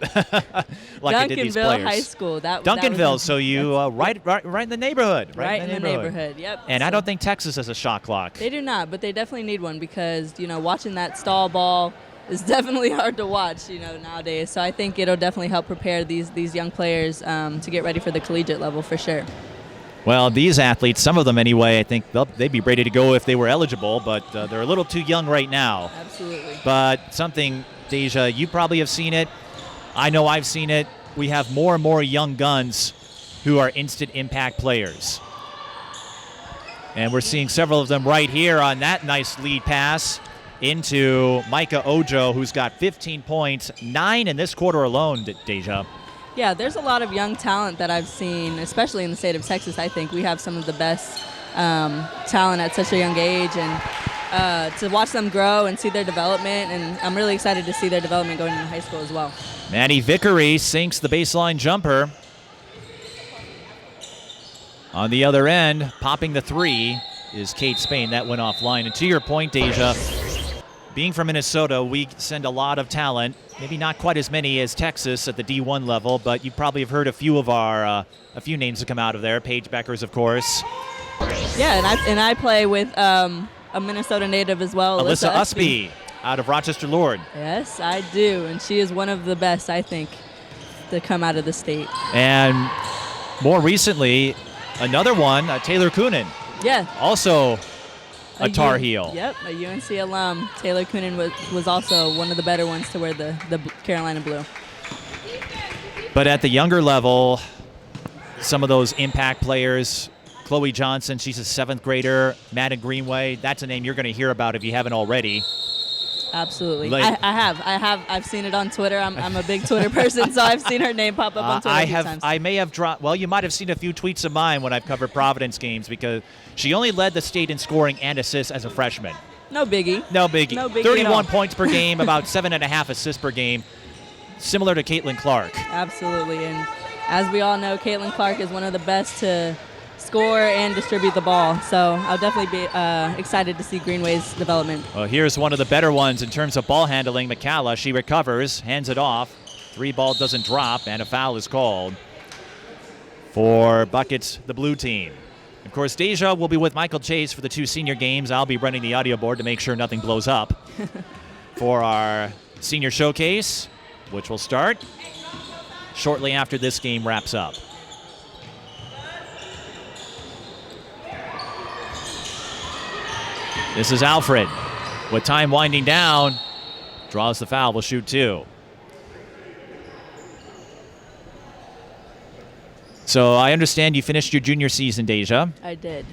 like I did these players. Duncanville High School. Duncanville, so you right in the neighborhood. Right in the neighborhood, yep. And I don't think Texas has a shot clock. They do not, but they definitely need one because, watching that stall ball is definitely hard to watch, nowadays. So I think it'll definitely help prepare these young players to get ready for the collegiate level for sure. Well, these athletes, some of them anyway, I think they'd be ready to go if they were eligible, but they're a little too young right now. Absolutely. But something, Deja, you probably have seen it. I know I've seen it. We have more and more young guns who are instant impact players. And we're seeing several of them right here on that nice lead pass into Micah Ojo, who's got 15 points, 9 in this quarter alone, Deja. Yeah, there's a lot of young talent that I've seen, especially in the state of Texas. I think we have some of the best talent at such a young age, and to watch them grow and see their development, and I'm really excited to see their development going into high school as well. Maddie Vickery sinks the baseline jumper. On the other end, popping the three is Kate Spain. That went offline. And to your point, Deja, being from Minnesota, we send a lot of talent. Maybe not quite as many as Texas at the D1 level, but you probably have heard a few of our few names that come out of there. Paige Beckers, of course. Yeah, and I play with a Minnesota native as well, Alyssa Usby out of Rochester Lord. Yes, I do, and she is one of the best, I think, to come out of the state. And more recently, another one, Taylor Coonan. Yeah. Also a Tar Heel. Yep, a UNC alum. Taylor Coonan was also one of the better ones to wear the Carolina blue. But at the younger level, some of those impact players, Chloe Johnson, she's a 7th grader. Madden Greenway, that's a name you're going to hear about if you haven't already. Absolutely. I've seen it on Twitter. I'm a big Twitter person, so I've seen her name pop up on Twitter a few times. I may have dropped, well, you might have seen a few tweets of mine when I've covered Providence games because she only led the state in scoring and assists as a freshman. No biggie. No biggie. No biggie 31 points per game, about 7.5 assists per game, similar to Caitlin Clark. Absolutely. And as we all know, Caitlin Clark is one of the best to score and distribute the ball. So I'll definitely be excited to see Greenway's development. Well, here's one of the better ones in terms of ball handling. MacCalla, she recovers, hands it off. 3-ball doesn't drop, and a foul is called for Buckets, the blue team. Of course, Deja will be with Michael Chase for the 2 senior games. I'll be running the audio board to make sure nothing blows up for our senior showcase, which will start shortly after this game wraps up. This is Alfred with time winding down. Draws the foul, will shoot 2. So I understand you finished your junior season, Deja. I did.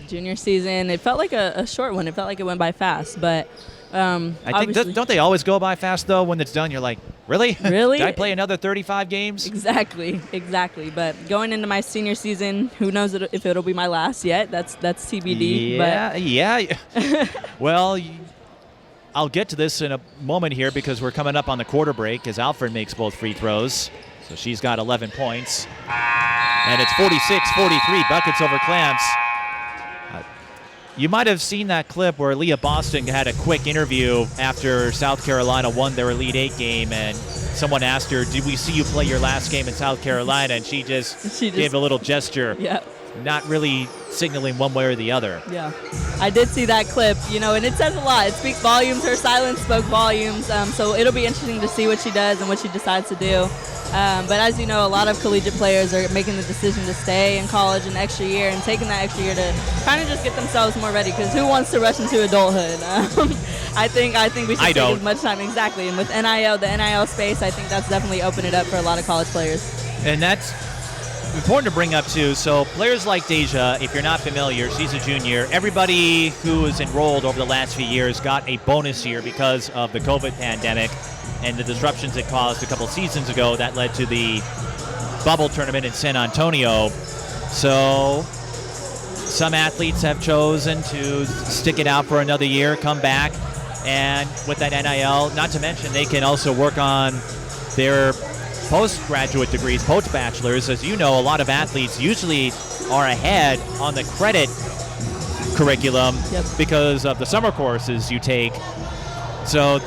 Junior season, it felt like a short one. It felt like it went by fast, but I think, don't they always go by fast, though? When it's done, you're like, really? Really? Did I play another 35 games? Exactly. But going into my senior season, who knows if it'll be my last yet? That's TBD. Yeah. Well, I'll get to this in a moment here because we're coming up on the quarter break as Alfred makes both free throws. So she's got 11 points. And it's 46-43, Buckets over Clamps. You might have seen that clip where Leah Boston had a quick interview after South Carolina won their Elite 8 game, and someone asked her, did we see you play your last game in South Carolina? And she just gave a little gesture, not really signaling one way or the other. Yeah, I did see that clip, and it says a lot. It speaks volumes. Her silence spoke volumes, so it'll be interesting to see what she does and what she decides to do. But as you know, a lot of collegiate players are making the decision to stay in college an extra year and taking that extra year to kind of just get themselves more ready, because who wants to rush into adulthood? I think we should take as much time. Exactly. And with the NIL space, I think that's definitely opened it up for a lot of college players. And that's important to bring up, too. So players like Deja, if you're not familiar, she's a junior. Everybody who is enrolled over the last few years got a bonus year because of the COVID pandemic and the disruptions it caused a couple seasons ago that led to the bubble tournament in San Antonio. So some athletes have chosen to stick it out for another year, come back, and with that NIL, not to mention they can also work on their postgraduate degrees, post-bachelors. As you know, a lot of athletes usually are ahead on the credit curriculum because of the summer courses you take. So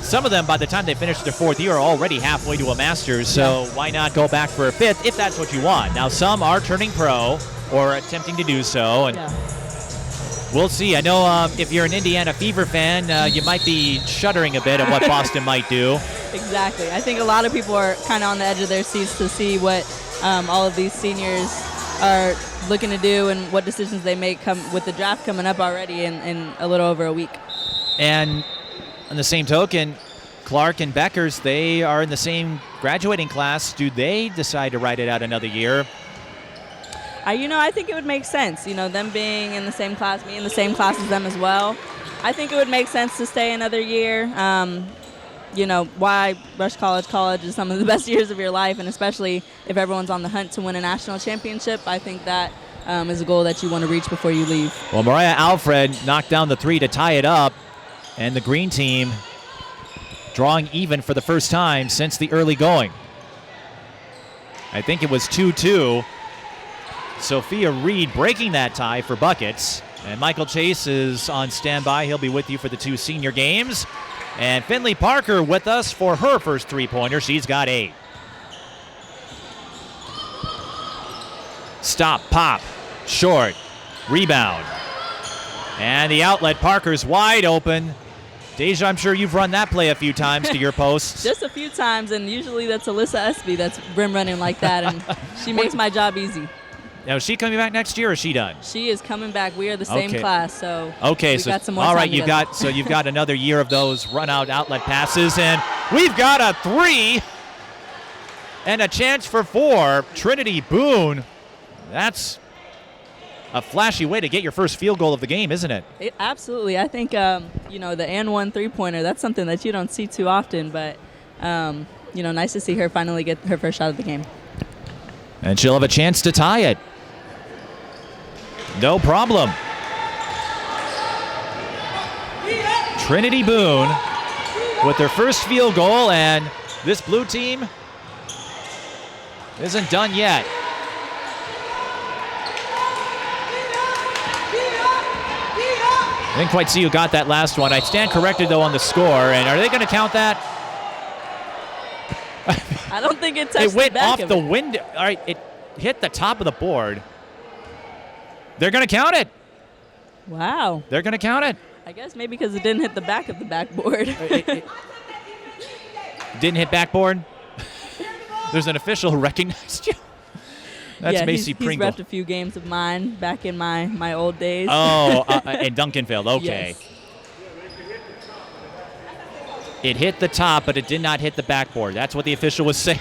some of them, by the time they finish their 4th year, are already halfway to a master's, so why not go back for a 5th if that's what you want? Now, some are turning pro or attempting to do so, and we'll see. I know if you're an Indiana Fever fan, you might be shuddering a bit at what Boston might do. Exactly. I think a lot of people are kind of on the edge of their seats to see what all of these seniors are looking to do and what decisions they make with the draft coming up already in a little over a week. And on the same token, Clark and Beckers, they are in the same graduating class. Do they decide to ride it out another year? I think it would make sense. Them being in the same class, me in the same class as them as well. I think it would make sense to stay another year. Why rush college? College is some of the best years of your life, and especially if everyone's on the hunt to win a national championship, I think that is a goal that you want to reach before you leave. Well, Mariah Alfred knocked down the 3 to tie it up, and the green team drawing even for the first time since the early going. I think it was 2-2. Sophia Reed breaking that tie for Buckets. And Michael Chase is on standby. He'll be with you for the 2 senior games. And Finley Parker with us for her first 3-pointer. She's got 8. Stop, pop, short, rebound. And the outlet, Parker's wide open. Deja, I'm sure you've run that play a few times to your posts. Just a few times, and usually that's Alyssa Espy that's rim running like that, and she makes my job easy. Now, is she coming back next year, or is she done? She is coming back. We are the same class, so we got some more all time right, together. you've got another year of those run-out outlet passes, and we've got a 3 and a chance for 4. Trinity Boone, that's a flashy way to get your first field goal of the game, isn't it? Absolutely. I think, you know, the and one three-pointer, that's something that you don't see too often, but, you know, nice to see her finally get her first shot of the game. And she'll have a chance to tie it. No problem. Trinity Boone with their first field goal, and this blue team isn't done yet. I didn't quite see who got that last one. I stand corrected, though, on the score. And are they going to count that? I don't think it touched it went the back off the window. All right, it hit the top of the board. They're going to count it. Wow. They're going to count it. I guess maybe because it didn't hit the back of the backboard. it didn't hit backboard? There's an official who recognized you. That's Maci Pringle. He's repped a few games of mine back in my old days. Oh, and Duncanville. Okay. Yes. It hit the top, but it did not hit the backboard. That's what the official was saying.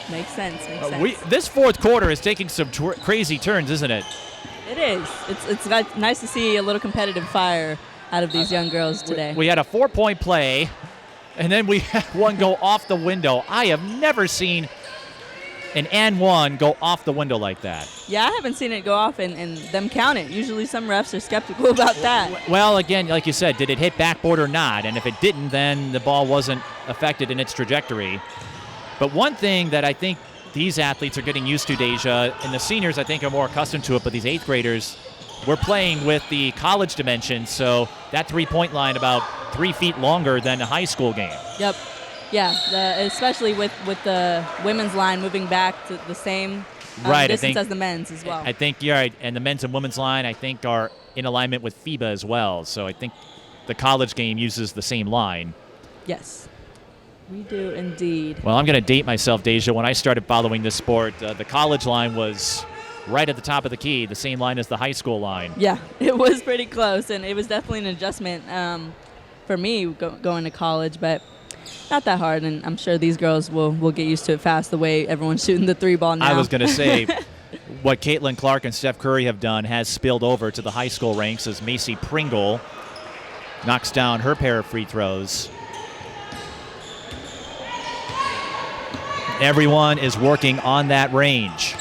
Makes sense. Makes sense. This fourth quarter is taking some crazy turns, isn't it? It is. It's nice to see a little competitive fire out of these young girls today. We had a 4-point play, and then we had one go off the window. I have never seen an and one go off the window like that. Yeah, I haven't seen it go off and them count it. Usually some refs are skeptical about that. Well, again, like you said, did it hit backboard or not? And if it didn't, then the ball wasn't affected in its trajectory. But one thing that I think these athletes are getting used to, Deja, and the seniors I think are more accustomed to it, but these 8th graders, we're playing with the college dimension, so that 3-point line about 3 feet longer than a high school game. Yep. Yeah, especially with the women's line moving back to the same distance as the men's as well. I think you're right, and the men's and women's line I think are in alignment with FIBA as well, so I think the college game uses the same line. Yes, we do indeed. Well, I'm going to date myself, Deja. When I started following this sport, the college line was right at the top of the key, the same line as the high school line. Yeah, it was pretty close, and it was definitely an adjustment for me going to college, but not that hard, and I'm sure these girls will get used to it fast the way everyone's shooting the 3-ball now. I was going to say, what Caitlin Clark and Steph Curry have done has spilled over to the high school ranks as Maci Pringle knocks down her pair of free throws. Everyone is working on that range.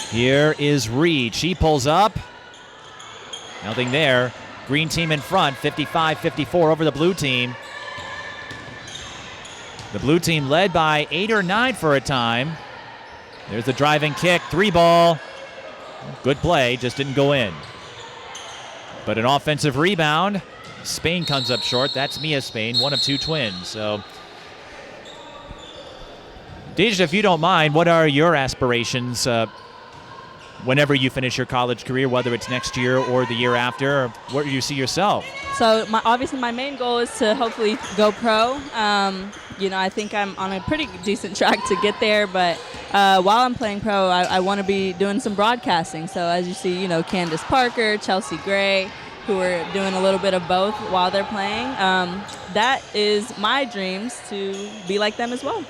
Here is Reed. She pulls up. Nothing there. Green team in front, 55-54 over the blue team. The blue team led by 8 or 9 for a time. There's the driving kick, 3-ball. Good play, just didn't go in. But an offensive rebound. Spain comes up short. That's Mia Spain, one of 2 twins. So, Deja, if you don't mind, what are your aspirations whenever you finish your college career, whether it's next year or the year after, or where do you see yourself? So obviously my main goal is to hopefully go pro. You know, I think I'm on a pretty decent track to get there, but while I'm playing pro, I want to be doing some broadcasting. So as you see, you know, Candace Parker, Chelsea Gray, who are doing a little bit of both while they're playing. That is my dreams, to be like them as well.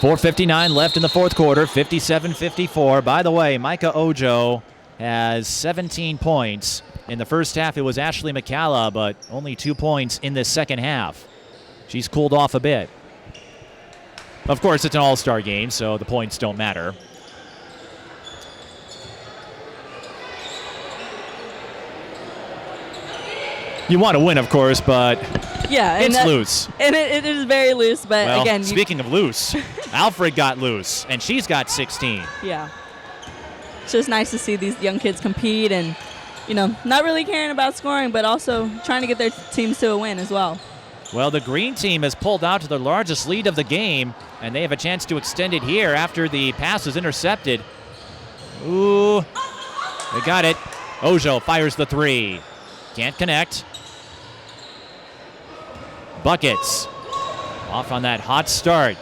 4:59 left in the fourth quarter, 57-54. By the way, Micah Ojo has 17 points. In the first half, it was Ashley MacCalla, but only 2 points in the second half. She's cooled off a bit. Of course, it's an all-star game, so the points don't matter. You want to win, of course, but yeah, it's loose. And it is very loose, but well, again... speaking of loose, Alfred got loose, and she's got 16. Yeah. It's just nice to see these young kids compete and, you know, not really caring about scoring, but also trying to get their teams to a win as well. Well, the green team has pulled out to the largest lead of the game, and they have a chance to extend it here after the pass is intercepted. Ooh, they got it. Ojo fires the 3. Can't connect. Buckets. Off on that hot start.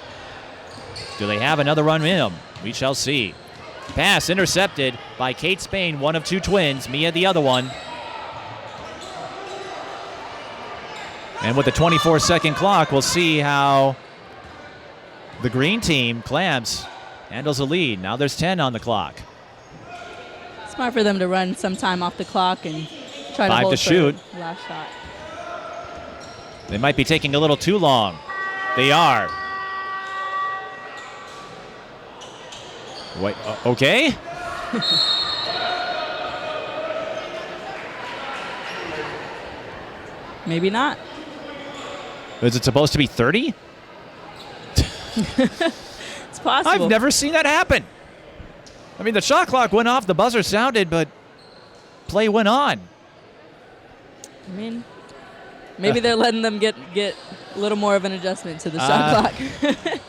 Do they have another run in them? We shall see. Pass intercepted by Kate Spain, one of 2 twins. Mia the other one. And with the 24-second clock, we'll see how the green team, Clamps, handles the lead. Now there's 10 on the clock. Smart for them to run some time off the clock and try to 5 hold to shoot. for the last shot. They might be taking a little too long. They are. Wait, okay. Maybe not. Is it supposed to be 30? It's possible. I've never seen that happen. I mean, the shot clock went off, the buzzer sounded, but play went on. I mean, maybe they're letting them get a little more of an adjustment to the shot clock.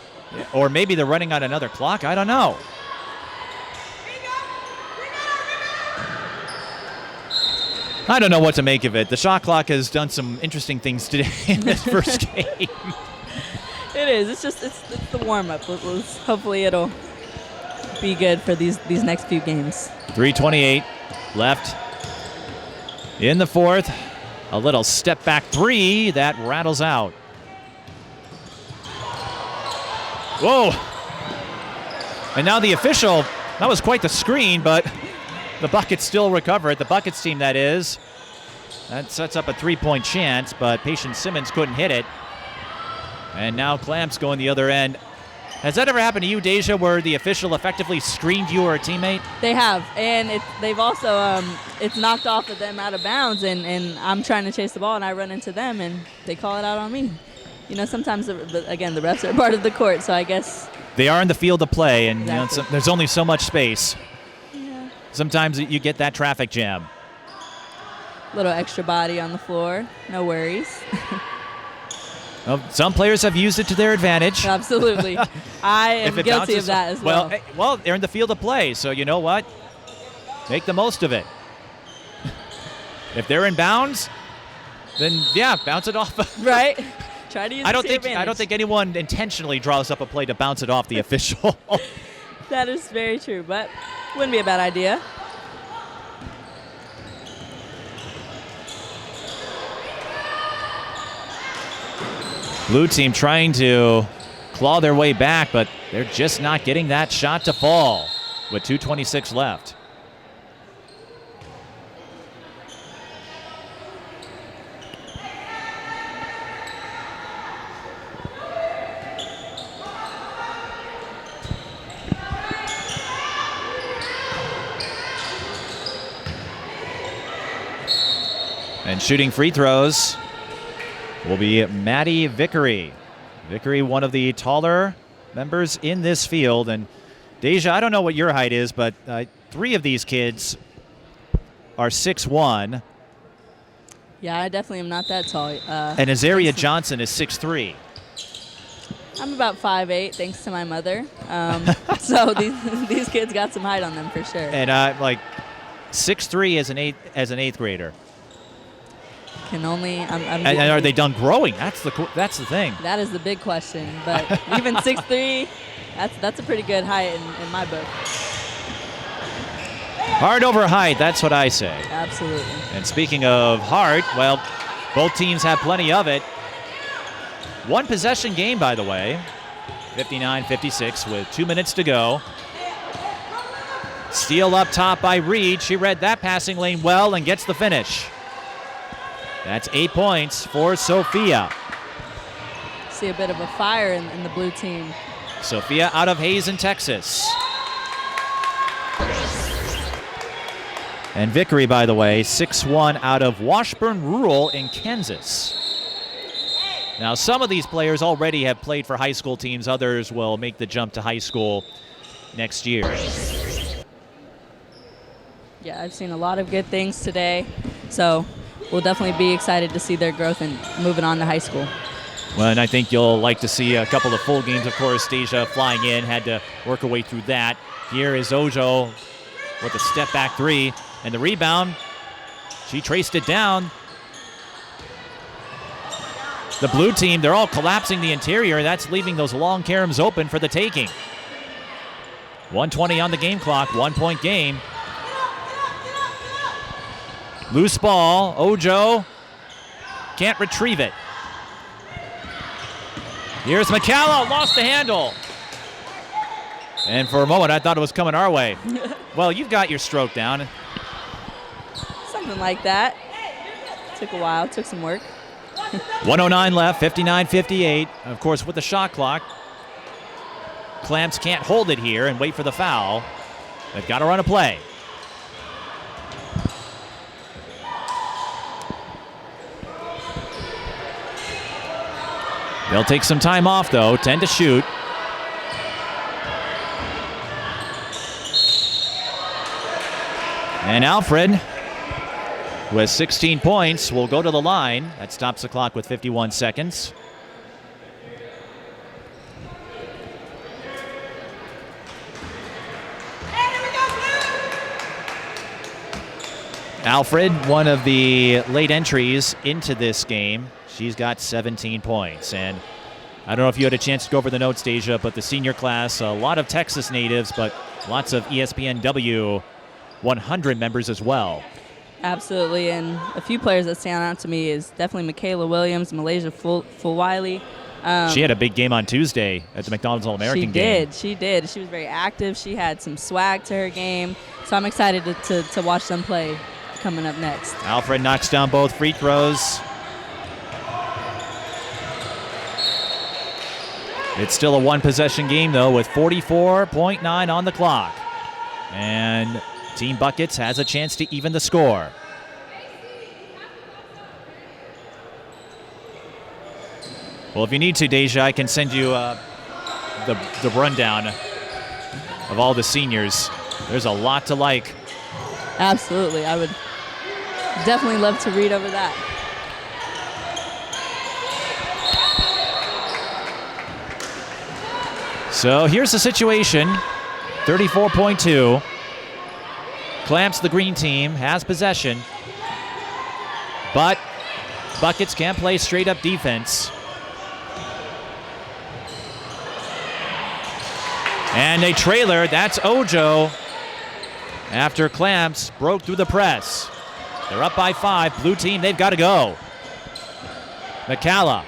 Or maybe they're running on another clock. I don't know. I don't know what to make of it. The shot clock has done some interesting things today in this first game. It is. It's the warm-up. Hopefully it'll be good for these next few games. 3:28 left in the fourth. A little step back three that rattles out. Whoa. And now the official, that was quite the screen, but the Buckets still recover it. The Buckets team, that is. That sets up a three-point chance, but patient Simmons couldn't hit it. And now Clamps going the other end. Has that ever happened to you, Deja, where the official effectively screened you or a teammate? They have, and they've also, it's knocked off of them out of bounds, and I'm trying to chase the ball, and I run into them, and they call it out on me. You know, sometimes, again, the refs are part of the court, so I guess. They are in the field of play, and exactly. You know, there's only so much space. Yeah. Sometimes you get that traffic jam. Little extra body on the floor, no worries. Well, some players have used it to their advantage. Absolutely. I am guilty of that as well. Well, they're in the field of play, so you know what? Make the most of it. If they're in bounds, then yeah, bounce it off. Right. Try to use I don't think anyone intentionally draws up a play to bounce it off the official. That is very true, but wouldn't be a bad idea. Blue team trying to claw their way back, but they're just not getting that shot to fall with 2:26 left. And shooting free throws will be Maddie Vickery. Vickery, one of the taller members in this field. And Deja, I don't know what your height is, but three of these kids are 6'1". Yeah, I definitely am not that tall. And Azharia Johnson is 6'3". I'm about 5'8", thanks to my mother. So these kids got some height on them for sure. And like 6'3" as an eighth grader. Can only. And are they done growing? That's the thing. That is the big question. But even 6'3", that's a pretty good height in my book. Heart over height, that's what I say. Absolutely. And speaking of heart, well, both teams have plenty of it. One possession game, by the way, 59-56 with 2 minutes to go. Steal up top by Reed. She read that passing lane well and gets the finish. That's 8 points for Sofia. See a bit of a fire in the blue team. Sofia out of Hazen, Texas. And Vickery, by the way, 6'1", out of Washburn Rural in Kansas. Now, some of these players already have played for high school teams. Others will make the jump to high school next year. Yeah, I've seen a lot of good things today. So we'll definitely be excited to see their growth and moving on to high school. Well, and I think you'll like to see a couple of full games. Of course, Deja flying in, had to work her way through that. Here is Ojo with a step-back three. And the rebound, she traced it down. The blue team, they're all collapsing the interior. That's leaving those long caroms open for the taking. 1:20 on the game clock, 1 point game. Loose ball, Ojo can't retrieve it. Here's MacCalla, lost the handle. And for a moment, I thought it was coming our way. Well, you've got your stroke down. Something like that. Took a while, took some work. 109 left, 59-58. Of course, with the shot clock, Clamps can't hold it here and wait for the foul. They've got to run a play. They'll take some time off, though. 10 to shoot. And Alfred, who has 16 points, will go to the line. That stops the clock with 51 seconds. Alfred, one of the late entries into this game. She's got 17 points. And I don't know if you had a chance to go over the notes, Deja, but the senior class, a lot of Texas natives, but lots of ESPNW 100 members as well. Absolutely, and a few players that stand out to me is definitely MacCalla Williams, Malaysia Fulwiley. She had a big game on Tuesday at the McDonald's All-American game. She did. She was very active. She had some swag to her game, so I'm excited to watch them play coming up next. Alfred knocks down both free throws. It's still a one-possession game, though, with 44.9 on the clock. And Team Buckets has a chance to even the score. Well, if you need to, Deja, I can send you the rundown of all the seniors. There's a lot to like. Absolutely. I would definitely love to read over that. So here's the situation. 34.2. Clamps, the green team, has possession. But Buckets can't play straight-up defense. And a trailer, that's Ojo. After Clamps broke through the press. They're up by 5. Blue team, they've got to go. MacCalla.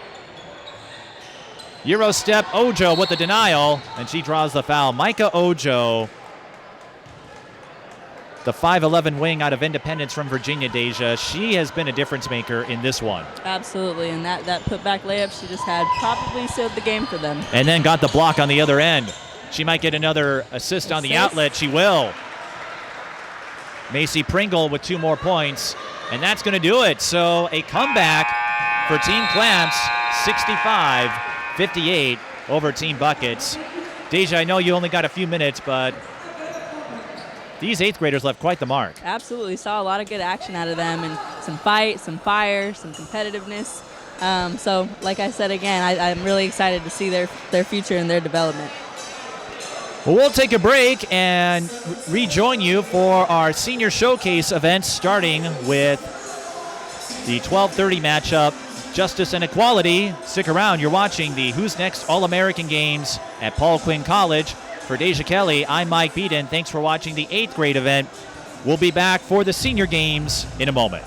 Euro step, Ojo with the denial, and she draws the foul. Micah Ojo, the 5'11 wing out of Independence from Virginia, Deja. She has been a difference maker in this one. Absolutely, and that put-back layup she just had probably sealed the game for them. And then got the block on the other end. She might get another assist on the outlet. She will. Maci Pringle with 2 more points, and that's going to do it. So a comeback for Team Clamps, 65-58 over Team Buckets. Deja, I know you only got a few minutes, but these 8th graders left quite the mark. Absolutely. Saw a lot of good action out of them, and some fight, some fire, some competitiveness. So, like I said again, I'm really excited to see their future and their development. Well, we'll take a break and rejoin you for our senior showcase event, starting with the 12:30 matchup, Justice and Equality. Stick around. You're watching the Who's Next All-American Games at Paul Quinn College. For Deja Kelly, I'm Mike Beaton. Thanks for watching the 8th grade event. We'll be back for the senior games in a moment.